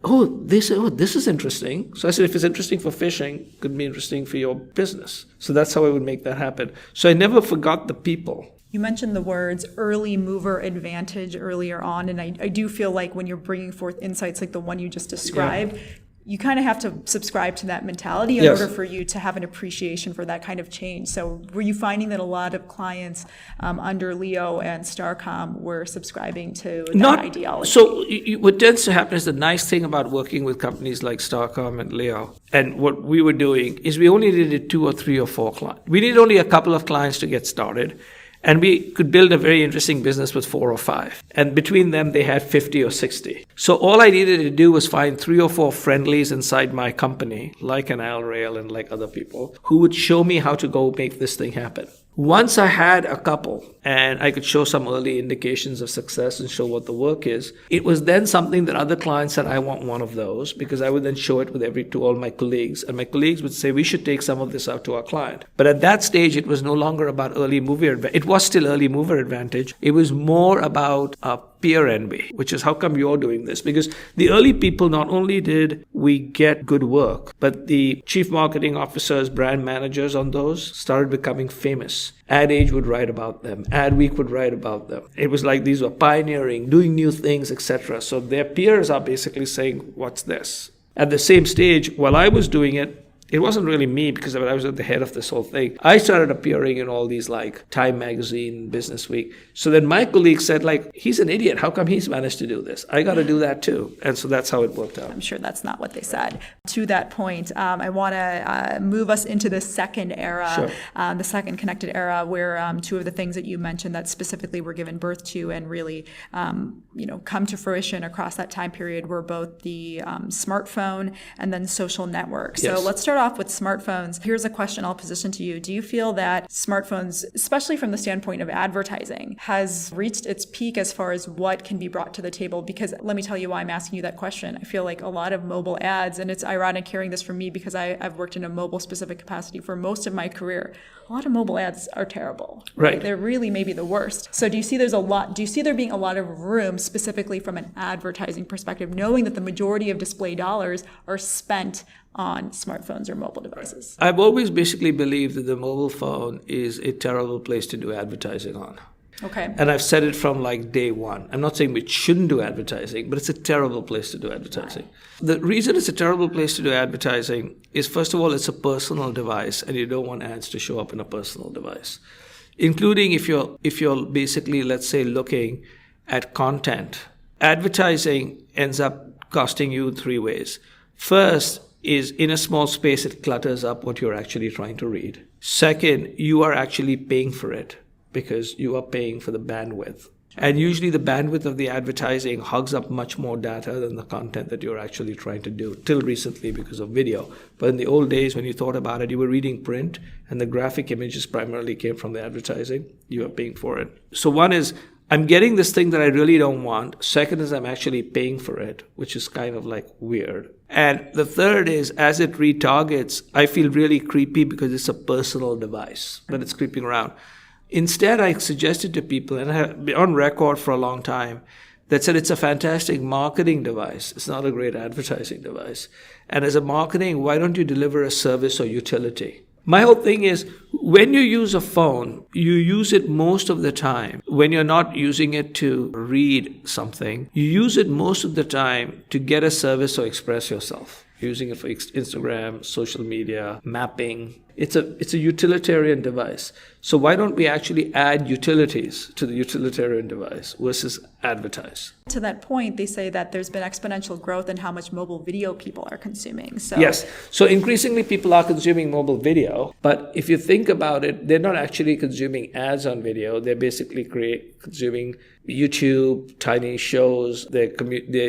would, they say, this is interesting. So I said, if it's interesting for fishing, it could be interesting for your business. So that's how I would make that happen. So I never forgot the people. You mentioned the words early mover advantage earlier on, and I do feel like when you're bringing forth insights like the one you just described, you kind of have to subscribe to that mentality in order for you to have an appreciation for that kind of change. So were you finding that a lot of clients under Leo and Starcom were subscribing to that ideology? So what tends to happen is the nice thing about working with companies like Starcom and Leo, and what we were doing is we only needed 2 or 3 or 4 clients. We needed only a couple of clients to get started. And we could build a very interesting business with 4 or 5. And between them, they had 50 or 60. So all I needed to do was find 3 or 4 friendlies inside my company, like an Al Rail and like other people, who would show me how to go make this thing happen. Once I had a couple and I could show some early indications of success and show what the work is, it was then something that other clients said, I want one of those, because I would then show it with to all my colleagues. And my colleagues would say, we should take some of this out to our client. But at that stage, it was no longer about early mover advantage. It was still early mover advantage. It was more about peer envy, which is how come you're doing this? Because the early people, not only did we get good work, but the chief marketing officers, brand managers on those started becoming famous. Ad Age would write about them. Adweek would write about them. It was like these were pioneering, doing new things, etc. So their peers are basically saying, what's this? At the same stage, while I was doing it, it wasn't really me because I was at the head of this whole thing. I started appearing in all these like Time Magazine, Business Week. So then my colleagues said like, he's an idiot. How come he's managed to do this? I got to do that too. And so that's how it worked out. I'm sure that's not what they said. To that point, I want to move us into the second era, the second connected era, where 2 of the things that you mentioned that specifically were given birth to and really, come to fruition across that time period were both the smartphone and then social networks. Yes. So let's start off with smartphones. Here's a question I'll position to you. Do you feel that smartphones, especially from the standpoint of advertising, has reached its peak as far as what can be brought to the table? Because let me tell you why I'm asking you that question. I feel like a lot of mobile ads, and it's ironic hearing this from me because I've worked in a mobile specific capacity for most of my career. A lot of mobile ads are terrible. Right. They're really maybe the worst. So do you see there being a lot of room specifically from an advertising perspective, knowing that the majority of display dollars are spent on smartphones or mobile devices? I've always basically believed that the mobile phone is a terrible place to do advertising on. Okay. And I've said it from like day one. I'm not saying we shouldn't do advertising, but it's a terrible place to do advertising. The reason it's a terrible place to do advertising is, first of all, it's a personal device, and you don't want ads to show up in a personal device. Including if you're basically, let's say, looking at content. Advertising ends up costing you 3 ways. First is, in a small space, it clutters up what you're actually trying to read. Second, you are actually paying for it, because you are paying for the bandwidth. And usually the bandwidth of the advertising hogs up much more data than the content that you're actually trying to do, till recently because of video. But in the old days, when you thought about it, you were reading print, and the graphic images primarily came from the advertising. You were paying for it. So one is, I'm getting this thing that I really don't want. Second is I'm actually paying for it, which is kind of like weird. And the third is as it retargets, I feel really creepy because it's a personal device, but it's creeping around. Instead, I suggested to people, and I have been on record for a long time, that said it's a fantastic marketing device. It's not a great advertising device. And as a marketing, why don't you deliver a service or utility? My whole thing is when you use a phone, you use it most of the time. When you're not using it to read something, you use it most of the time to get a service or express yourself. Using it for Instagram, social media, mapping. It's a utilitarian device. So why don't we actually add utilities to the utilitarian device versus advertise? To that point, they say that there's been exponential growth in how much mobile video people are consuming. So yes. So increasingly people are consuming mobile video, but if you think about it, they're not actually consuming ads on video. They're basically consuming YouTube, tiny shows. They're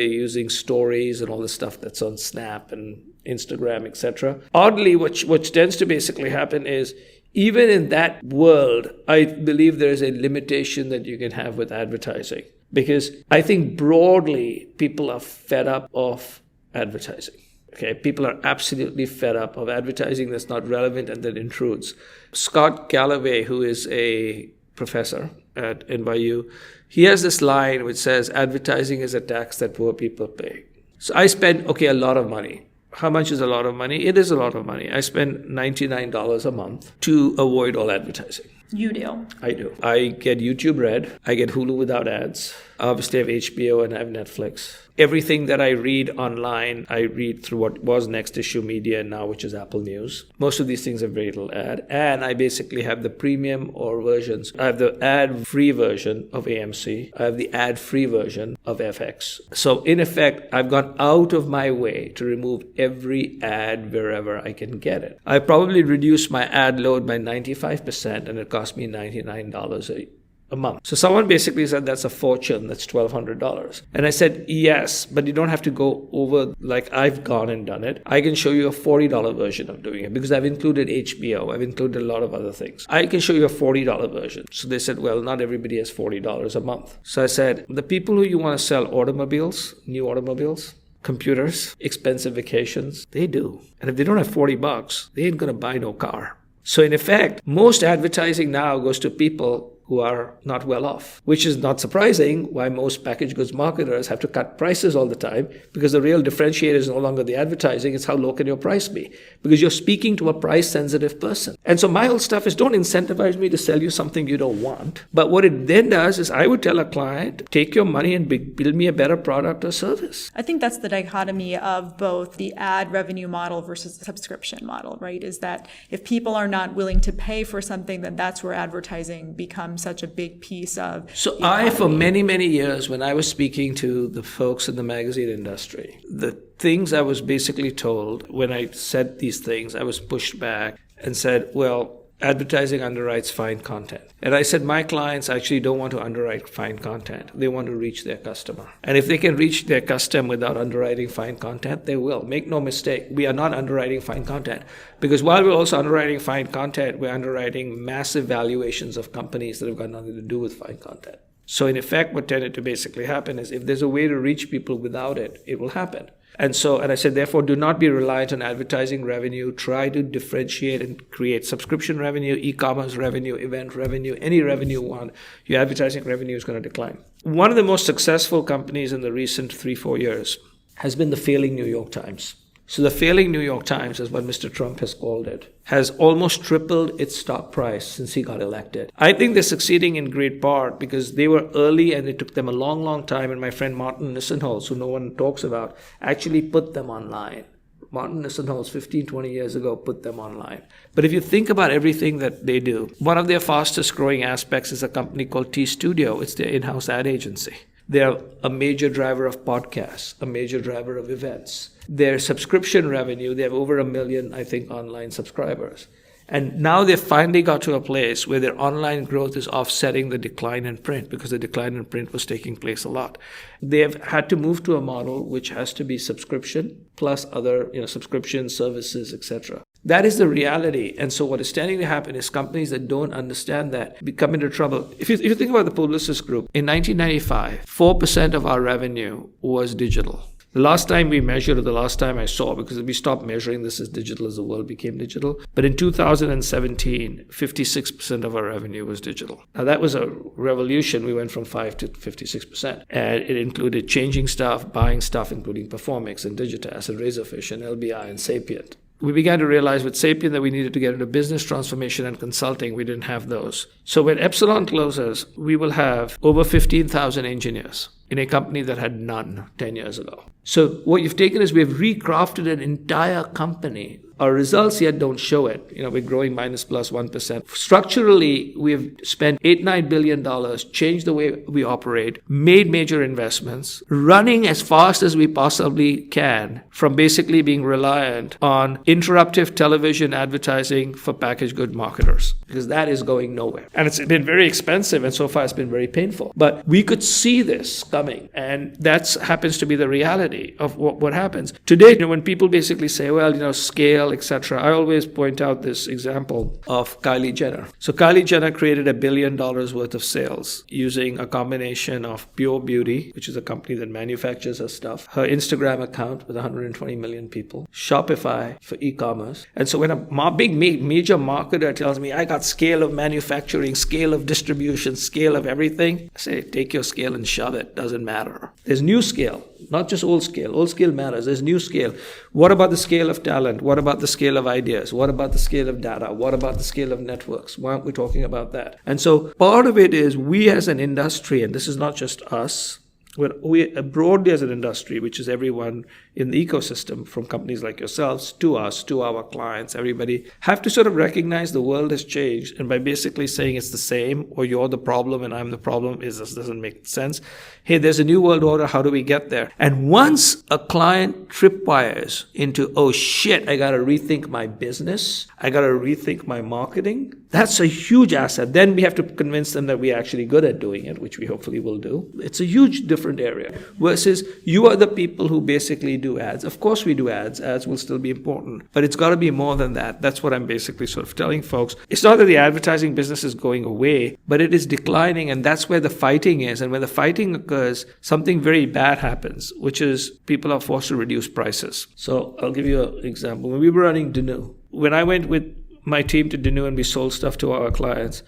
using stories and all the stuff that's on Snap and Instagram, etc. Oddly, what tends to basically happen is even in that world, I believe there is a limitation that you can have with advertising. Because I think broadly, people are fed up of advertising. Okay, people are absolutely fed up of advertising that's not relevant and that intrudes. Scott Galloway, who is a professor at NYU, he has this line which says, advertising is a tax that poor people pay. So I spend, a lot of money. How much is a lot of money? It is a lot of money. I spend $99 a month to avoid all advertising. You do. I do. I get YouTube Red. I get Hulu without ads. Obviously, I have HBO and I have Netflix. Everything that I read online, I read through what was Next Issue Media now, which is Apple News. Most of these things have very little ad. And I basically have the premium or versions. I have the ad-free version of AMC. I have the ad-free version of FX. So in effect, I've gone out of my way to remove every ad wherever I can get it. I probably reduced my ad load by 95%, and it cost me $99 a month. So someone basically said, that's a fortune, that's $1,200. And I said, yes, but you don't have to go over like I've gone and done it. I can show you a $40 version of doing it because I've included HBO, I've included a lot of other things. I can show you a $40 version. So they said, well, not everybody has $40 a month. So I said, the people who you want to sell automobiles, new automobiles, computers, expensive vacations, they do. And if they don't have $40, they ain't going to buy no car. So in effect, most advertising now goes to people who are not well off, which is not surprising why most packaged goods marketers have to cut prices all the time, because the real differentiator is no longer the advertising, it's how low can your price be, because you're speaking to a price-sensitive person. And so my whole stuff is, don't incentivize me to sell you something you don't want. But what it then does is I would tell a client, take your money and build me a better product or service. I think that's the dichotomy of both the ad revenue model versus the subscription model, right? Is that if people are not willing to pay for something, then that's where advertising becomes such a big piece of. So for many, many years, when I was speaking to the folks in the magazine industry, the things I was basically told when I said these things, I was pushed back and said, well, advertising underwrites fine content. And I said, my clients actually don't want to underwrite fine content. They want to reach their customer. And if they can reach their customer without underwriting fine content, they will. Make no mistake, we are not underwriting fine content. Because while we're also underwriting fine content, we're underwriting massive valuations of companies that have got nothing to do with fine content. So in effect, what tended to basically happen is if there's a way to reach people without it, it will happen. And I said, therefore, do not be reliant on advertising revenue. Try to differentiate and create subscription revenue, e-commerce revenue, event revenue, any revenue you want. Your advertising revenue is going to decline. One of the most successful companies in the recent 3-4 years has been the failing New York Times. So the failing New York Times, is what Mr. Trump has called it, has almost tripled its stock price since he got elected. I think they're succeeding in great part because they were early and it took them a long, long time. And my friend Martin Nissenholz, who no one talks about, actually put them online. Martin Nissenholz, 15, 20 years ago, put them online. But if you think about everything that they do, one of their fastest growing aspects is a company called T Studio. It's their in-house ad agency. They're a major driver of podcasts, a major driver of events. Their subscription revenue, they have over 1 million, I think, online subscribers. And now they've finally got to a place where their online growth is offsetting the decline in print, because the decline in print was taking place a lot. They have had to move to a model which has to be subscription plus other, subscription services, etc. That is the reality. And so what is tending to happen is companies that don't understand that come into trouble. If you think about the Publicis Groupe, in 1995, 4% of our revenue was digital. The last time we measured, or the last time I saw, because we stopped measuring this as digital as the world became digital, but in 2017, 56% of our revenue was digital. Now that was a revolution. We went from 5 to 56%. And it included changing stuff, buying stuff, including Performix and Digitas and Razorfish and LBI and Sapient. We began to realize with Sapient that we needed to get into business transformation and consulting. We didn't have those. So when Epsilon closes, we will have over 15,000 engineers in a company that had none 10 years ago. So what you've taken is we've recrafted an entire company. Our results yet don't show it. We're growing minus plus 1%. Structurally, we've spent $8-9 billion, changed the way we operate, made major investments, running as fast as we possibly can from basically being reliant on interruptive television advertising for packaged good marketers, because that is going nowhere. And it's been very expensive, and so far it's been very painful. But we could see this coming, and that happens to be the reality of what happens. Today, when people basically say, well, scale, etc., I always point out this example of Kylie Jenner. So Kylie Jenner created $1 billion worth of sales using a combination of Pure Beauty, which is a company that manufactures her stuff, her Instagram account with 120 million people, Shopify for e-commerce. And so when a big major marketer tells me, I got scale of manufacturing, scale of distribution, scale of everything, I say, take your scale and shove it. Doesn't matter. There's new scale, not just old scale. Old scale matters. There's new scale. What about the scale of talent? What about the scale of ideas? What about the scale of data? What about the scale of networks? Why aren't we talking about that? And so part of it is we as an industry, and this is not just us, we broadly as an industry, which is everyone in the ecosystem, from companies like yourselves to us, to our clients, everybody, have to sort of recognize the world has changed. And by basically saying it's the same, or you're the problem and I'm the problem, this doesn't make sense. Hey, there's a new world order. How do we get there? And once a client tripwires into, oh shit, I got to rethink my business, I got to rethink my marketing, that's a huge asset. Then we have to convince them that we're actually good at doing it, which we hopefully will do. It's a huge different area. Versus you are the people who basically do ads. Of course we do ads. Ads will still be important. But it's got to be more than that. That's what I'm basically sort of telling folks. It's not that the advertising business is going away, but it is declining, and that's where the fighting is. And when the fighting occurs, something very bad happens, which is people are forced to reduce prices. So I'll give you an example. When we were running Danu, when I went with my team to Danu and we sold stuff to our clients,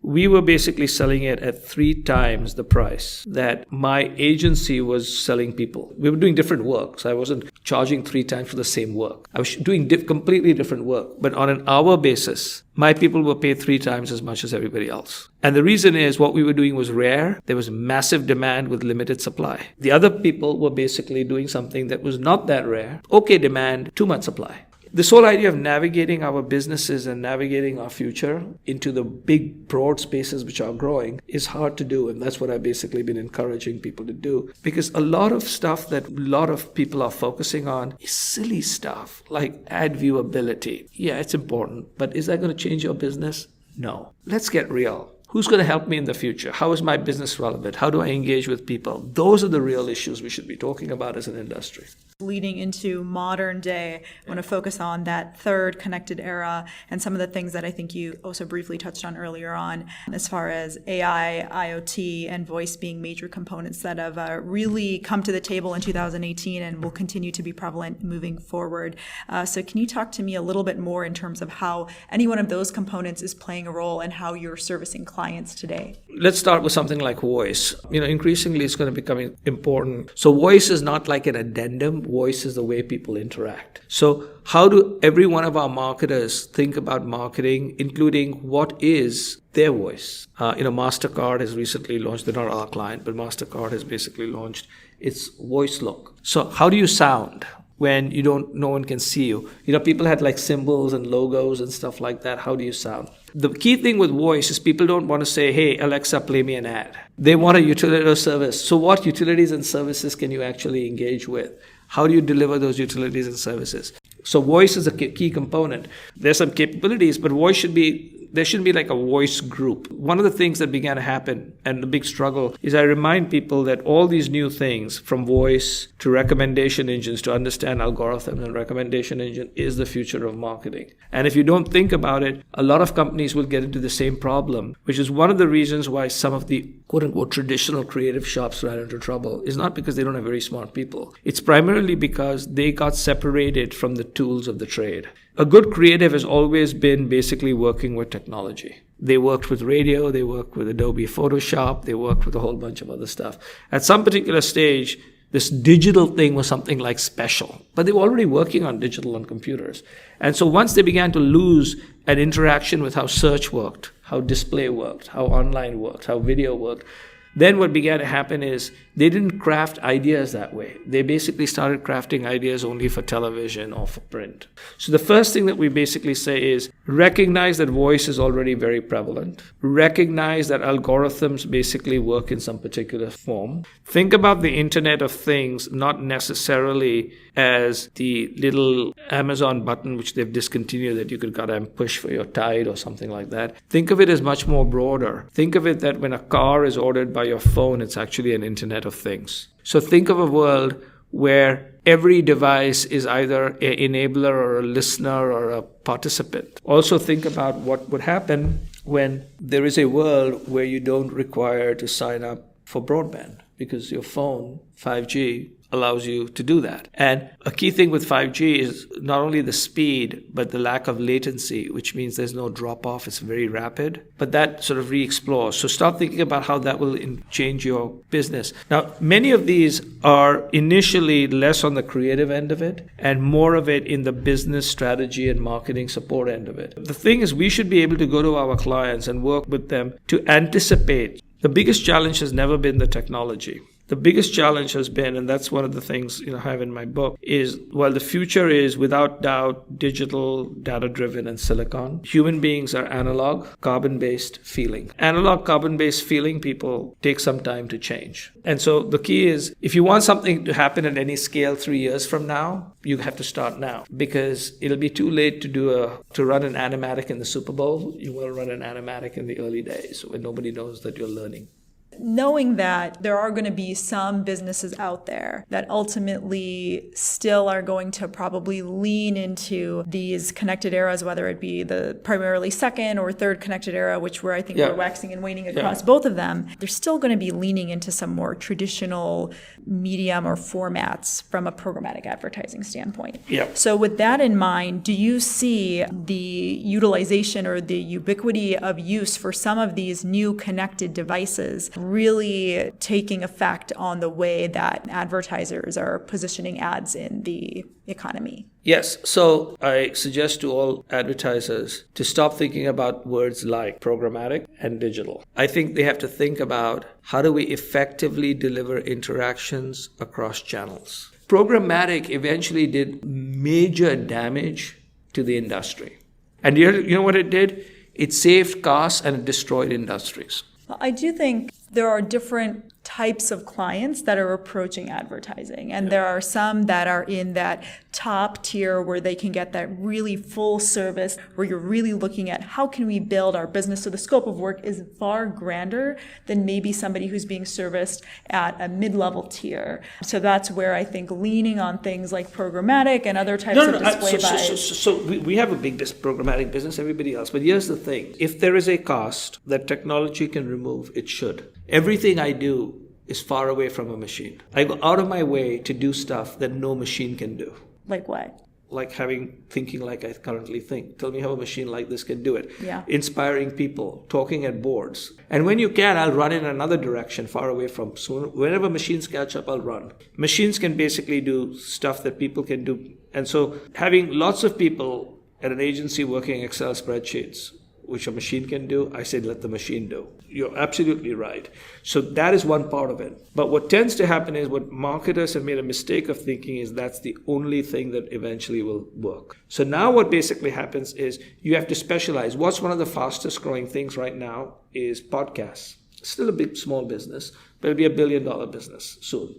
we were basically selling it at 3 times the price that my agency was selling people. We were doing different work, so I wasn't charging 3 times for the same work. I was doing completely different work. But on an hour basis, my people were paid 3 times as much as everybody else. And the reason is what we were doing was rare. There was massive demand with limited supply. The other people were basically doing something that was not that rare. Okay demand, too much supply. This whole idea of navigating our businesses and navigating our future into the big, broad spaces which are growing is hard to do. And that's what I've basically been encouraging people to do. Because a lot of stuff that a lot of people are focusing on is silly stuff, like ad viewability. Yeah, it's important. But is that going to change your business? No. Let's get real. Who's going to help me in the future? How is my business relevant? How do I engage with people? Those are the real issues we should be talking about as an industry. Leading into modern day, I want to focus on that third connected era and some of the things that I think you also briefly touched on earlier on, as far as AI, IoT, and voice being major components that have really come to the table in 2018 and will continue to be prevalent moving forward. So can you talk to me a little bit more in terms of how any one of those components is playing a role and how you're servicing clients today? Let's start with something like voice. Increasingly it's going to become important. So voice is not like an addendum. Voice is the way people interact. So how do every one of our marketers think about marketing, including what is their voice? MasterCard has recently launched, they're not our client, but MasterCard has basically launched its voice look. So how do you sound when no one can see you? People had like symbols and logos and stuff like that. How do you sound? The key thing with voice is people don't want to say, hey, Alexa, play me an ad. They want a utility or service. So what utilities and services can you actually engage with? How do you deliver those utilities and services? So voice is a key component. There's some capabilities, but voice should be there shouldn't be like a voice group. One of the things that began to happen, and the big struggle, is I remind people that all these new things, from voice to recommendation engines to understand algorithms and recommendation engine, is the future of marketing. And if you don't think about it, a lot of companies will get into the same problem, which is one of the reasons why some of the quote-unquote traditional creative shops ran into trouble, is not because they don't have very smart people. It's primarily because they got separated from the tools of the trade. A good creative has always been basically working with technology. They worked with radio, they worked with Adobe Photoshop, they worked with a whole bunch of other stuff. At some particular stage, this digital thing was something like special, but they were already working on digital on computers. And so once they began to lose an interaction with how search worked, how display worked, how online worked, how video worked, then what began to happen is they didn't craft ideas that way. They basically started crafting ideas only for television or for print. So the first thing that we basically say is recognize that voice is already very prevalent. Recognize that algorithms basically work in some particular form. Think about the Internet of Things not necessarily as the little Amazon button which they've discontinued that you could goddamn push for your Tide or something like that. Think of it as much more broader. Think of it that when a car is ordered by your phone, it's actually an Internet of Things. So think of a world where every device is either an enabler or a listener or a participant. Also think about what would happen when there is a world where you don't require to sign up for broadband because your phone, 5G, allows you to do that. And a key thing with 5G is not only the speed, but the lack of latency, which means there's no drop off. It's very rapid, but that sort of re-explores. So start thinking about how that will change your business. Now, many of these are initially less on the creative end of it and more of it in the business strategy and marketing support end of it. The thing is, we should be able to go to our clients and work with them to anticipate. The biggest challenge has never been the technology. The biggest challenge has been, and that's one of the things I have in my book, is while the future is without doubt digital, data-driven, and silicon, human beings are analog, carbon-based feeling. Analog, carbon-based feeling people take some time to change. And so the key is, if you want something to happen at any scale 3 years from now, you have to start now, because it'll be too late to run an animatic in the Super Bowl. You will run an animatic in the early days when nobody knows that you're learning. Knowing that there are going to be some businesses out there that ultimately still are going to probably lean into these connected eras, whether it be the primarily second or third connected era, which I think we're waxing and waning across both of them, they're still going to be leaning into some more traditional medium or formats from a programmatic advertising standpoint. So with that in mind, do you see the utilization or the ubiquity of use for some of these new connected devices really taking effect on the way that advertisers are positioning ads in the economy? Yes. So I suggest to all advertisers to stop thinking about words like programmatic and digital. I think they have to think about how do we effectively deliver interactions across channels. Programmatic eventually did major damage to the industry. And you know what it did? It saved costs and it destroyed industries. Well, I do think there are different types of clients that are approaching advertising. And there are some that are in that top tier where they can get that really full service, where you're really looking at how can we build our business. So the scope of work is far grander than maybe somebody who's being serviced at a mid-level tier. So that's where I think leaning on things like programmatic and other types of display buys. So we have a big programmatic business, everybody else. But here's the thing. If there is a cost that technology can remove, it should. Everything I do is far away from a machine. I go out of my way to do stuff that no machine can do. Like what? Like thinking like I currently think. Tell me how a machine like this can do it. Yeah. Inspiring people, talking at boards. And when you can, I'll run in another direction far away from. So whenever machines catch up, I'll run. Machines can basically do stuff that people can do. And so having lots of people at an agency working Excel spreadsheets, which a machine can do, I said, let the machine do. You're absolutely right. So that is one part of it. But what tends to happen is what marketers have made a mistake of thinking is that's the only thing that eventually will work. So now what basically happens is you have to specialize. What's one of the fastest growing things right now is podcasts. Still a big, small business, but it'll be $1 billion business soon.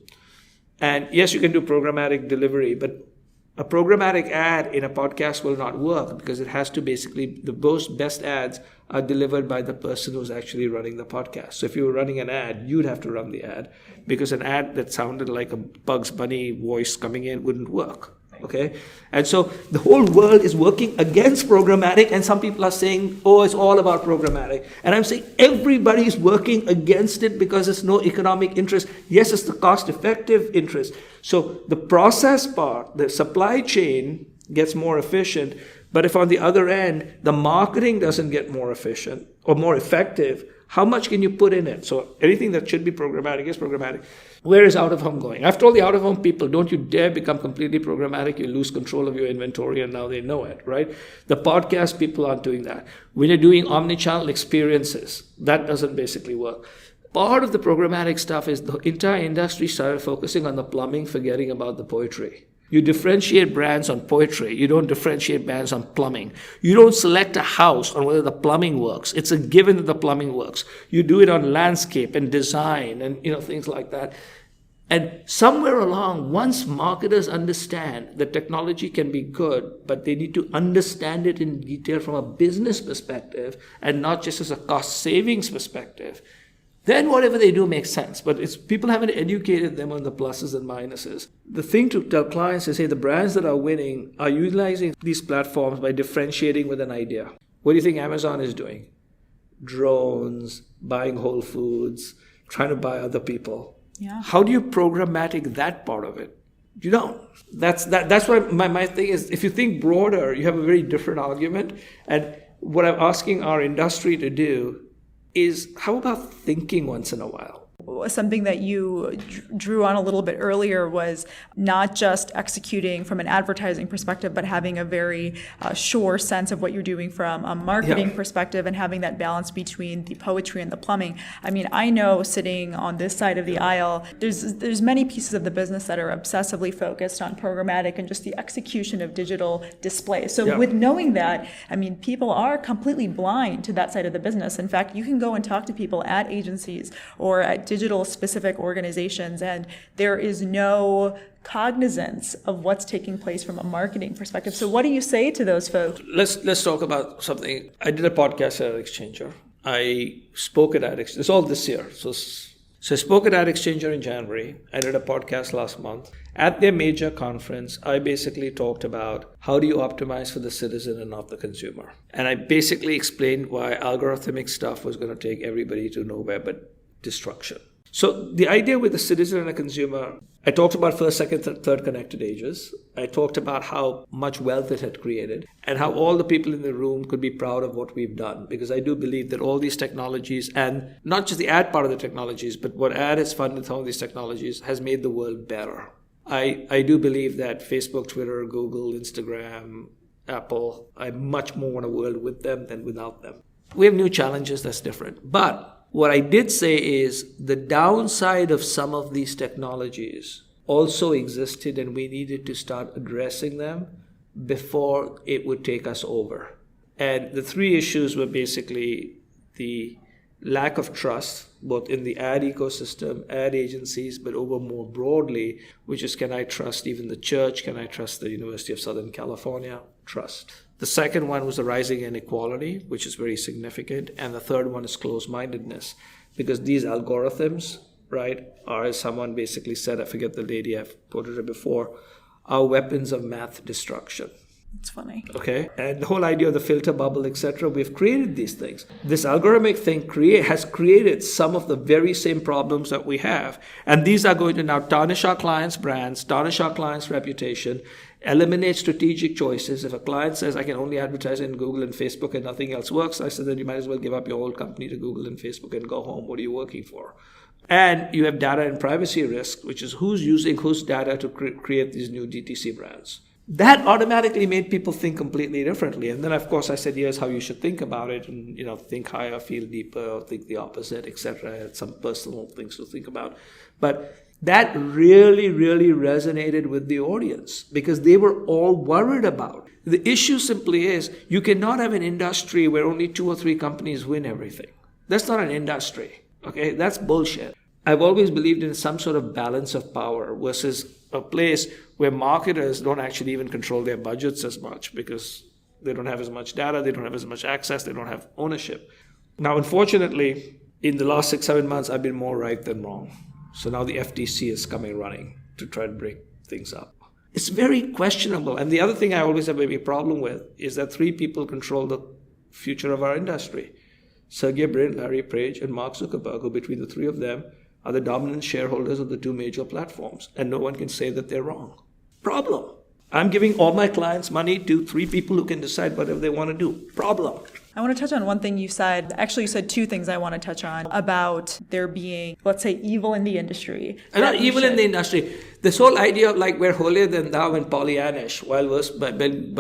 And yes, you can do programmatic delivery, but A programmatic ad in a podcast will not work because it has to basically, the best ads are delivered by the person who's actually running the podcast. So if you were running an ad, you'd have to run the ad because an ad that sounded like a Bugs Bunny voice coming in wouldn't work. Okay? And so the whole world is working against programmatic, and some people are saying, oh, it's all about programmatic. And I'm saying everybody's working against it because there's no economic interest. Yes, it's the cost-effective interest. So the process part, the supply chain gets more efficient, but if on the other end, the marketing doesn't get more efficient or more effective, how much can you put in it? So anything that should be programmatic is programmatic. Where is out-of-home going? I've told the out-of-home people, don't you dare become completely programmatic. You lose control of your inventory, and now they know it, right? The podcast people aren't doing that. When you're doing omni-channel experiences, that doesn't basically work. Part of the programmatic stuff is the entire industry started focusing on the plumbing, forgetting about the poetry. You differentiate brands on poetry. You don't differentiate brands on plumbing. You don't select a house on whether the plumbing works. It's a given that the plumbing works. You do it on landscape and design and things like that. And somewhere along, once marketers understand that technology can be good, but they need to understand it in detail from a business perspective and not just as a cost savings perspective, then whatever they do makes sense. But people haven't educated them on the pluses and minuses. The thing to tell clients is, hey, the brands that are winning are utilizing these platforms by differentiating with an idea. What do you think Amazon is doing? Drones, buying Whole Foods, trying to buy other people. Yeah. How do you programmatic that part of it? You don't. That's why my thing is, if you think broader, you have a very different argument. And what I'm asking our industry to do is, how about thinking once in a while? Something that you drew on a little bit earlier was not just executing from an advertising perspective, but having a very sure sense of what you're doing from a marketing perspective and having that balance between the poetry and the plumbing. I mean, I know sitting on this side of the aisle, there's many pieces of the business that are obsessively focused on programmatic and just the execution of digital display. So with knowing that, I mean, people are completely blind to that side of the business. In fact, you can go and talk to people at agencies or at digital specific organizations, and there is no cognizance of what's taking place from a marketing perspective. So what do you say to those folks? Let's talk about something. I did a podcast at Exchanger. I spoke at AdExchanger. It's all this year. So I spoke at AdExchanger in January. I did a podcast last month. At their major conference, I basically talked about how do you optimize for the citizen and not the consumer. And I basically explained why algorithmic stuff was going to take everybody to nowhere but destruction. So the idea with the citizen and a consumer, I talked about first, second, third connected ages. I talked about how much wealth it had created and how all the people in the room could be proud of what we've done. Because I do believe that all these technologies, and not just the ad part of the technologies, but what ad has funded some of these technologies, has made the world better. I do believe that Facebook, Twitter, Google, Instagram, Apple, I much more want a world with them than without them. We have new challenges, that's different. But what I did say is the downside of some of these technologies also existed, and we needed to start addressing them before it would take us over. And the three issues were basically the lack of trust, both in the ad ecosystem, ad agencies, but over more broadly, which is, can I trust even the church? Can I trust the University of Southern California? Trust. The second one was the rising inequality, which is very significant. And the third one is closed-mindedness, because these algorithms, right, are, as someone basically said, I forget the lady, I've quoted her before, are weapons of math destruction. It's funny. Okay, and the whole idea of the filter bubble, etc., we've created these things. This algorithmic thing has created some of the very same problems that we have. And these are going to now tarnish our clients' brands, tarnish our clients' reputation, eliminate strategic choices. If a client says, I can only advertise in Google and Facebook and nothing else works, I said, then you might as well give up your whole company to Google and Facebook and go home. What are you working for? And you have data and privacy risk, which is who's using whose data to create these new DTC brands. That automatically made people think completely differently. And then, of course, I said, here's how you should think about it. And, think higher, feel deeper, or think the opposite, etc. I had some personal things to think about. But that really, really resonated with the audience because they were all worried about it. The issue simply is you cannot have an industry where only 2 or 3 companies win everything. That's not an industry. Okay, that's bullshit. I've always believed in some sort of balance of power versus a place where marketers don't actually even control their budgets as much because they don't have as much data, they don't have as much access, they don't have ownership. Now, unfortunately, in the last 6-7 months, I've been more right than wrong. So now the FTC is coming running to try to break things up. It's very questionable. And the other thing I always have a big problem with is that 3 people control the future of our industry. Sergey Brin, Larry Page, and Mark Zuckerberg, who between the 3 of them are the dominant shareholders of the 2 major platforms. And no one can say that they're wrong. Problem. I'm giving all my clients money to 3 people who can decide whatever they want to do. Problem. I want to touch on one thing you said. Actually, you said 2 things I want to touch on about there being, let's say, evil in the industry. And not evil in the industry. This whole idea of like we're holier than thou and Pollyannish, while worse, by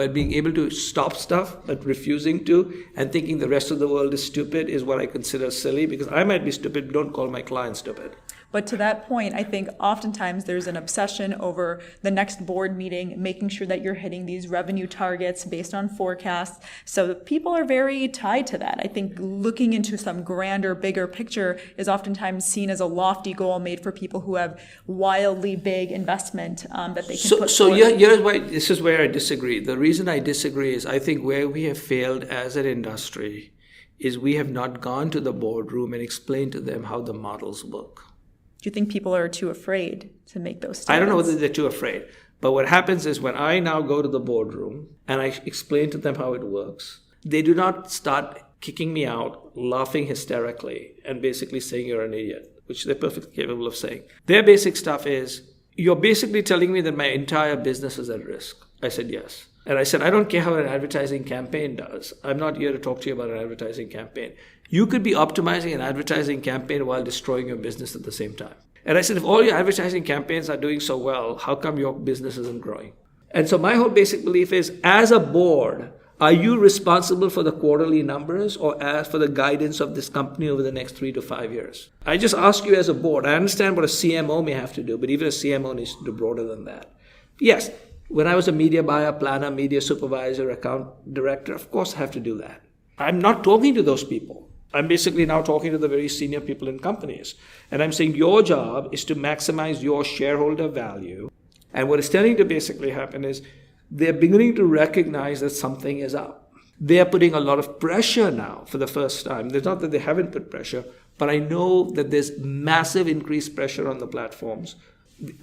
being able to stop stuff but refusing to and thinking the rest of the world is stupid is what I consider silly, because I might be stupid, but don't call my clients stupid. But to that point, I think oftentimes there's an obsession over the next board meeting, making sure that you're hitting these revenue targets based on forecasts. So people are very tied to that. I think looking into some grander, bigger picture is oftentimes seen as a lofty goal made for people who have wildly big investment that they can put forward. Here's why this is where I disagree. The reason I disagree is I think where we have failed as an industry is we have not gone to the boardroom and explained to them how the models work. Do you think people are too afraid to make those statements? I don't know whether they're too afraid. But what happens is when I now go to the boardroom and I explain to them how it works, they do not start kicking me out, laughing hysterically, and basically saying you're an idiot, which they're perfectly capable of saying. Their basic stuff is, you're basically telling me that my entire business is at risk. I said, yes. And I said, I don't care how an advertising campaign does. I'm not here to talk to you about an advertising campaign. You could be optimizing an advertising campaign while destroying your business at the same time. And I said, if all your advertising campaigns are doing so well, how come your business isn't growing? And so my whole basic belief is, as a board, are you responsible for the quarterly numbers or as for the guidance of this company over the next 3 to 5 years? I just ask you as a board. I understand what a CMO may have to do, but even a CMO needs to do broader than that. Yes, when I was a media buyer, planner, media supervisor, account director, of course I have to do that. I'm not talking to those people. I'm basically now talking to the very senior people in companies. And I'm saying your job is to maximize your shareholder value. And what is tending to basically happen is they're beginning to recognize that something is up. They're putting a lot of pressure now for the first time. It's not that they haven't put pressure, but I know that there's massive increased pressure on the platforms.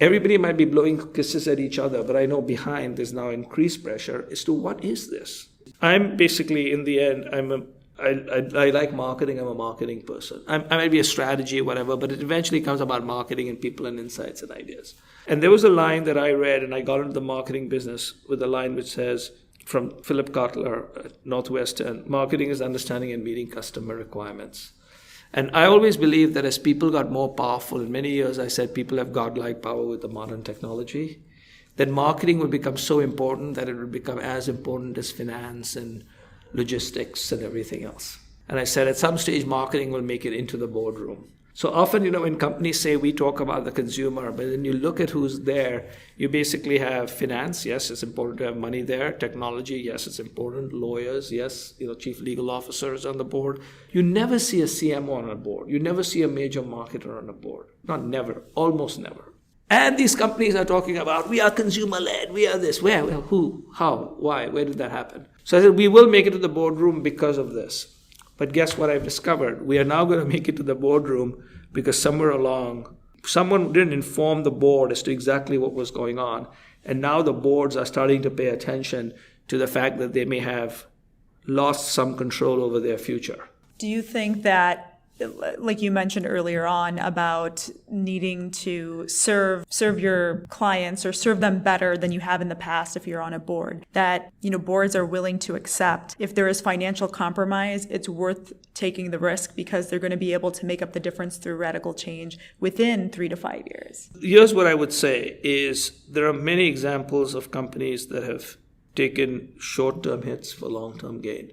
Everybody might be blowing kisses at each other, but I know behind there's now increased pressure as to what is this? I'm basically, in the end, I like marketing. I'm a marketing person. I might be a strategy or whatever, but it eventually comes about marketing and people and insights and ideas. And there was a line that I read, and I got into the marketing business with a line which says, from Philip Kotler at Northwestern, marketing is understanding and meeting customer requirements. And I always believed that as people got more powerful, in many years I said people have godlike power with the modern technology, that marketing would become so important that it would become as important as finance and logistics and everything else. And I said at some stage marketing will make it into the boardroom. So often, when companies say we talk about the consumer, but then you look at who's there, you basically have finance. Yes, it's important to have money there. Technology, yes, it's important. Lawyers, yes, chief legal officers on the board. You never see a CMO on a board. You never see a major marketer on a board. Not never, almost never. And these companies are talking about, we are consumer-led, we are this. Where, who, how, why, where did that happen? So I said, we will make it to the boardroom because of this. But guess what I've discovered? We are now going to make it to the boardroom because somewhere along, someone didn't inform the board as to exactly what was going on. And now the boards are starting to pay attention to the fact that they may have lost some control over their future. Do you think that, like you mentioned earlier on about needing to serve your clients or serve them better than you have in the past if you're on a board, that boards are willing to accept if there is financial compromise, it's worth taking the risk because they're going to be able to make up the difference through radical change within 3 to 5 years? Here's what I would say is there are many examples of companies that have taken short-term hits for long-term gain.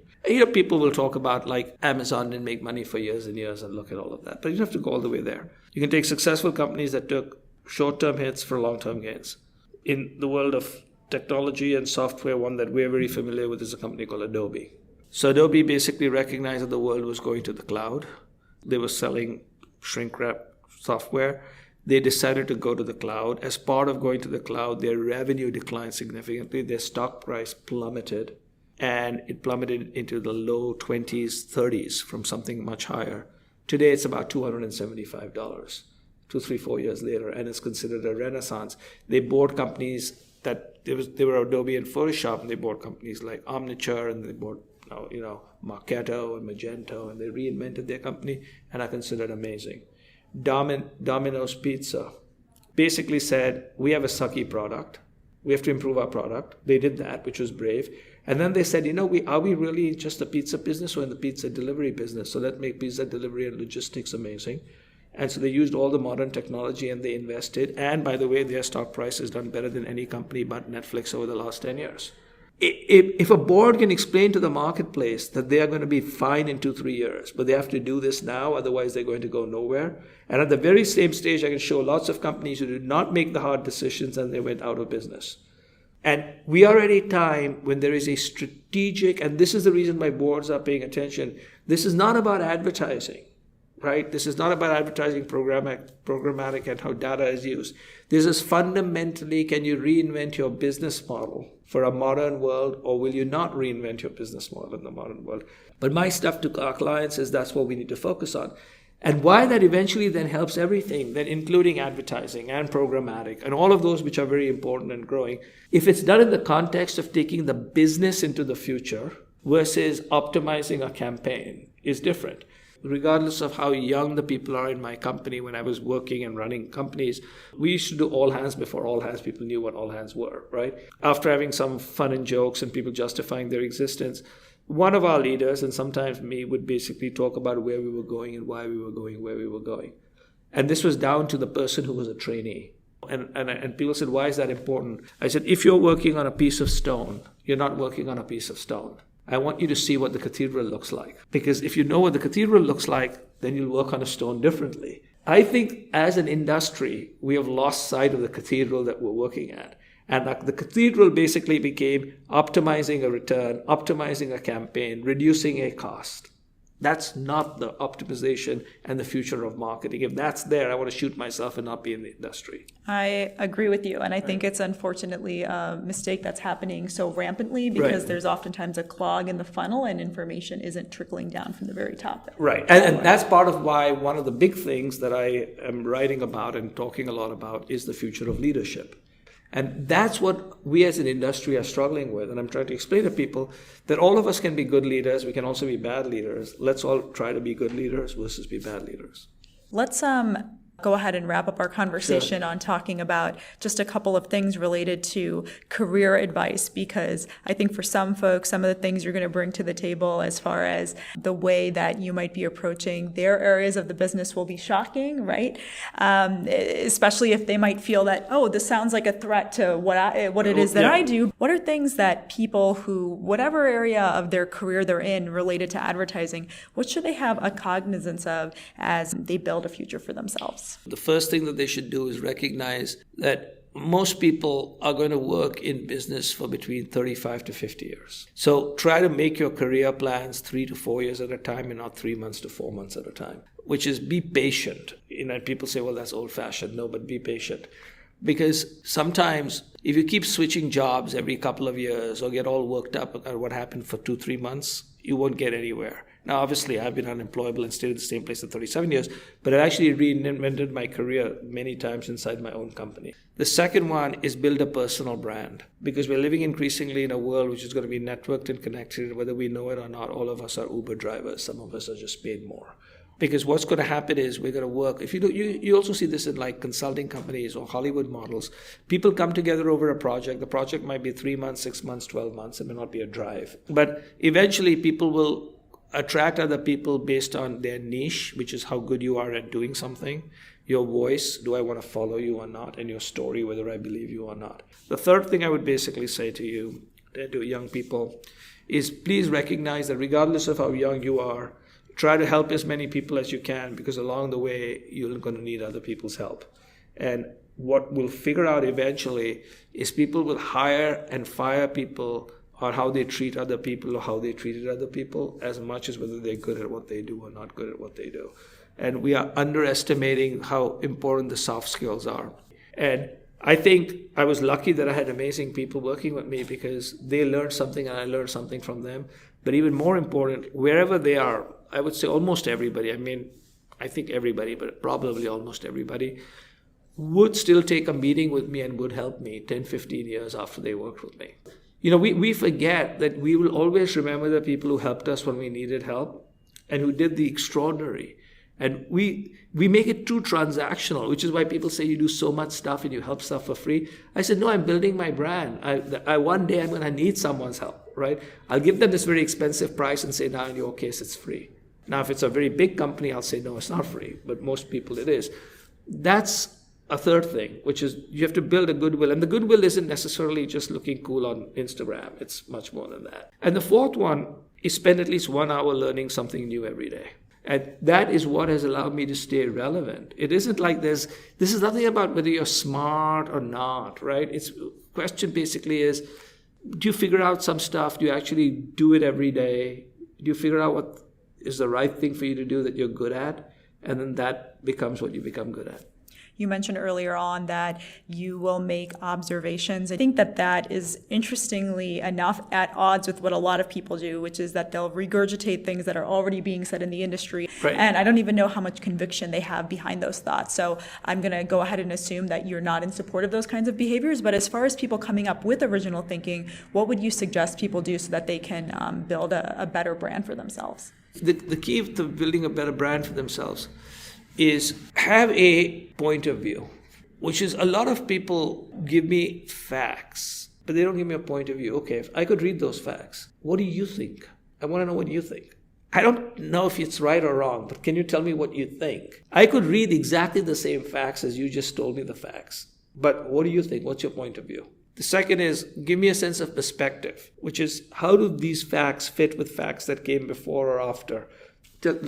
People will talk about like Amazon didn't make money for years and years and look at all of that. But you don't have to go all the way there. You can take successful companies that took short-term hits for long-term gains. In the world of technology and software, one that we're very familiar with is a company called Adobe. So Adobe basically recognized that the world was going to the cloud. They were selling shrink wrap software. They decided to go to the cloud. As part of going to the cloud, their revenue declined significantly. Their stock price plummeted, and it plummeted into the low 20s, 30s from something much higher. Today, it's about $275, 2, 3, 4 years later, and it's considered a renaissance. They bought companies that they were Adobe and Photoshop, and they bought companies like Omniture, and they bought Marketo and Magento, and they reinvented their company, and are considered amazing. Domino's Pizza basically said, we have a sucky product. We have to improve our product. They did that, which was brave. And then they said, are we really just a pizza business or in the pizza delivery business? So let's make pizza delivery and logistics amazing. And so they used all the modern technology and they invested. And by the way, their stock price has done better than any company but Netflix over the last 10 years. If a board can explain to the marketplace that they are going to be fine in 2-3 years, but they have to do this now, otherwise they're going to go nowhere. And at the very same stage, I can show lots of companies who did not make the hard decisions and they went out of business. And we are at a time when there is a strategic, and this is the reason why boards are paying attention. This is not about advertising, right? This is not about advertising programmatic and how data is used. This is fundamentally, can you reinvent your business model for a modern world, or will you not reinvent your business model in the modern world? But my stuff to our clients is that's what we need to focus on. And why that eventually then helps everything, then including advertising and programmatic and all of those which are very important and growing. If it's done in the context of taking the business into the future versus optimizing a campaign is different. Regardless of how young the people are in my company, when I was working and running companies, we used to do all hands before all hands. People knew what all hands were, right? After having some fun and jokes and people justifying their existence, one of our leaders, and sometimes me, would basically talk about where we were going and why we were going where we were going. And this was down to the person who was a trainee. And people said, why is that important? I said, if you're working on a piece of stone, you're not working on a piece of stone. I want you to see what the cathedral looks like. Because if you know what the cathedral looks like, then you'll work on a stone differently. I think as an industry, we have lost sight of the cathedral that we're working at. And the cathedral basically became optimizing a return, optimizing a campaign, reducing a cost. That's not the optimization and the future of marketing. If that's there, I want to shoot myself and not be in the industry. I agree with you. And I think it's unfortunately a mistake that's happening so rampantly because there's oftentimes a clog in the funnel and information isn't trickling down from the very top. Right. And that's part of why one of the big things that I am writing about and talking a lot about is the future of leadership. And that's what we as an industry are struggling with. And I'm trying to explain to people that all of us can be good leaders. We can also be bad leaders. Let's all try to be good leaders versus be bad leaders. Let's go ahead and wrap up our conversation on talking about just a couple of things related to career advice, because I think for some folks, some of the things you're going to bring to the table as far as the way that you might be approaching their areas of the business will be shocking, right? Especially if they might feel that, oh, this sounds like a threat to what it is that I do. What are things that people who, whatever area of their career they're in related to advertising, what should they have a cognizance of as they build a future for themselves? The first thing that they should do is recognize that most people are going to work in business for between 35 to 50 years. So try to make your career plans 3 to 4 years at a time and not 3 months to 4 months at a time, which is be patient. People say, well, that's old-fashioned. No, but be patient. Because sometimes if you keep switching jobs every couple of years or get all worked up about what happened for 2-3 months, you won't get anywhere. Now, obviously, I've been unemployable and stayed at the same place for 37 years, but I actually reinvented my career many times inside my own company. The second one is build a personal brand, because we're living increasingly in a world which is going to be networked and connected. Whether we know it or not, all of us are Uber drivers. Some of us are just paid more. Because what's going to happen is we're going to work. If you also see this in like consulting companies or Hollywood models. People come together over a project. The project might be 3 months, 6 months, 12 months. It may not be a drive. But eventually people will attract other people based on their niche, which is how good you are at doing something, your voice, do I want to follow you or not, and your story, whether I believe you or not. The third thing I would basically say to you, to young people, is please recognize that regardless of how young you are, try to help as many people as you can, because along the way, you're going to need other people's help. And what we'll figure out eventually is people will hire and fire people or how they treat other people or how they treated other people, as much as whether they're good at what they do or not good at what they do. and we are underestimating how important the soft skills are. And I think I was lucky that I had amazing people working with me because they learned something and I learned something from them. But even more important, wherever they are, I would say almost everybody, I think everybody, but probably almost everybody, would still take a meeting with me and would help me 10, 15 years after they worked with me. We forget that we will always remember the people who helped us when we needed help and who did the extraordinary. And we make it too transactional, which is why people say you do so much stuff and you help stuff for free. I said, no, I'm building my brand. One day I'm going to need someone's help, right? I'll give them this very expensive price and say, now in your case, it's free. Now, if it's a very big company, I'll say, no, it's not free. But most people it is. That's a third thing, which is you have to build a goodwill. And the goodwill isn't necessarily just looking cool on Instagram. It's much more than that. And the fourth one is spend at least 1 hour learning something new every day. And that is what has allowed me to stay relevant. It isn't like this is nothing about whether you're smart or not, right? The question basically is, do you figure out some stuff? Do you actually do it every day? Do you figure out what is the right thing for you to do that you're good at? And then that becomes what you become good at. You mentioned earlier on that you will make observations. I think that is interestingly enough at odds with what a lot of people do, which is that they'll regurgitate things that are already being said in the industry. Right. And I don't even know how much conviction they have behind those thoughts. So I'm going to go ahead and assume that you're not in support of those kinds of behaviors. But as far as people coming up with original thinking, what would you suggest people do so that they can build a better brand for themselves? The key to building a better brand for themselves is have a point of view, which is a lot of people give me facts, but they don't give me a point of view. Okay, if I could read those facts, what do you think? I want to know what you think. I don't know if it's right or wrong, but can you tell me what you think? I could read exactly the same facts as you just told me the facts, but what do you think? What's your point of view? The second is give me a sense of perspective, which is how do these facts fit with facts that came before or after?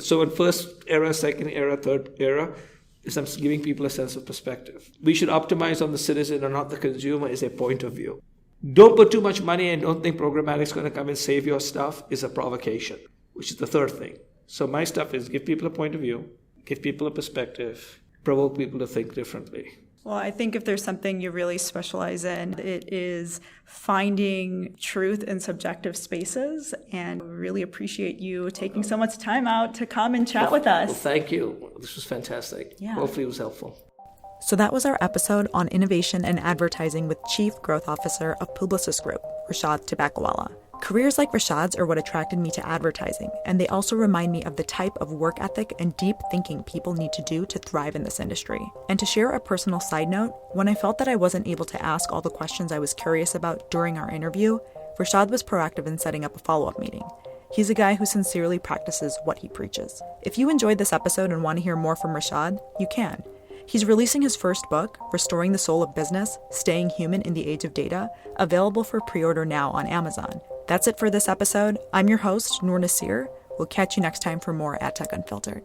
So in first era, second era, third era, is I'm giving people a sense of perspective. We should optimize on the citizen or not the consumer is a point of view. Don't put too much money and don't think programmatic is going to come and save your stuff is a provocation, which is the third thing. So my stuff is give people a point of view, give people a perspective, provoke people to think differently. Well, I think if there's something you really specialize in, it is finding truth in subjective spaces. And we really appreciate you taking so much time out to come and chat with us. Well, thank you. This was fantastic. Yeah. Hopefully it was helpful. So that was our episode on innovation and advertising with Chief Growth Officer of Publicis Groupe, Rishad Tobaccowala. Careers like Rishad's are what attracted me to advertising, and they also remind me of the type of work ethic and deep thinking people need to do to thrive in this industry. And to share a personal side note, when I felt that I wasn't able to ask all the questions I was curious about during our interview, Rishad was proactive in setting up a follow-up meeting. He's a guy who sincerely practices what he preaches. If you enjoyed this episode and want to hear more from Rishad, you can. He's releasing his first book, Restoring the Soul of Business, Staying Human in the Age of Data, available for pre-order now on Amazon. That's it for this episode. I'm your host, Noor Nasir. We'll catch you next time for more AdTech Unfiltered.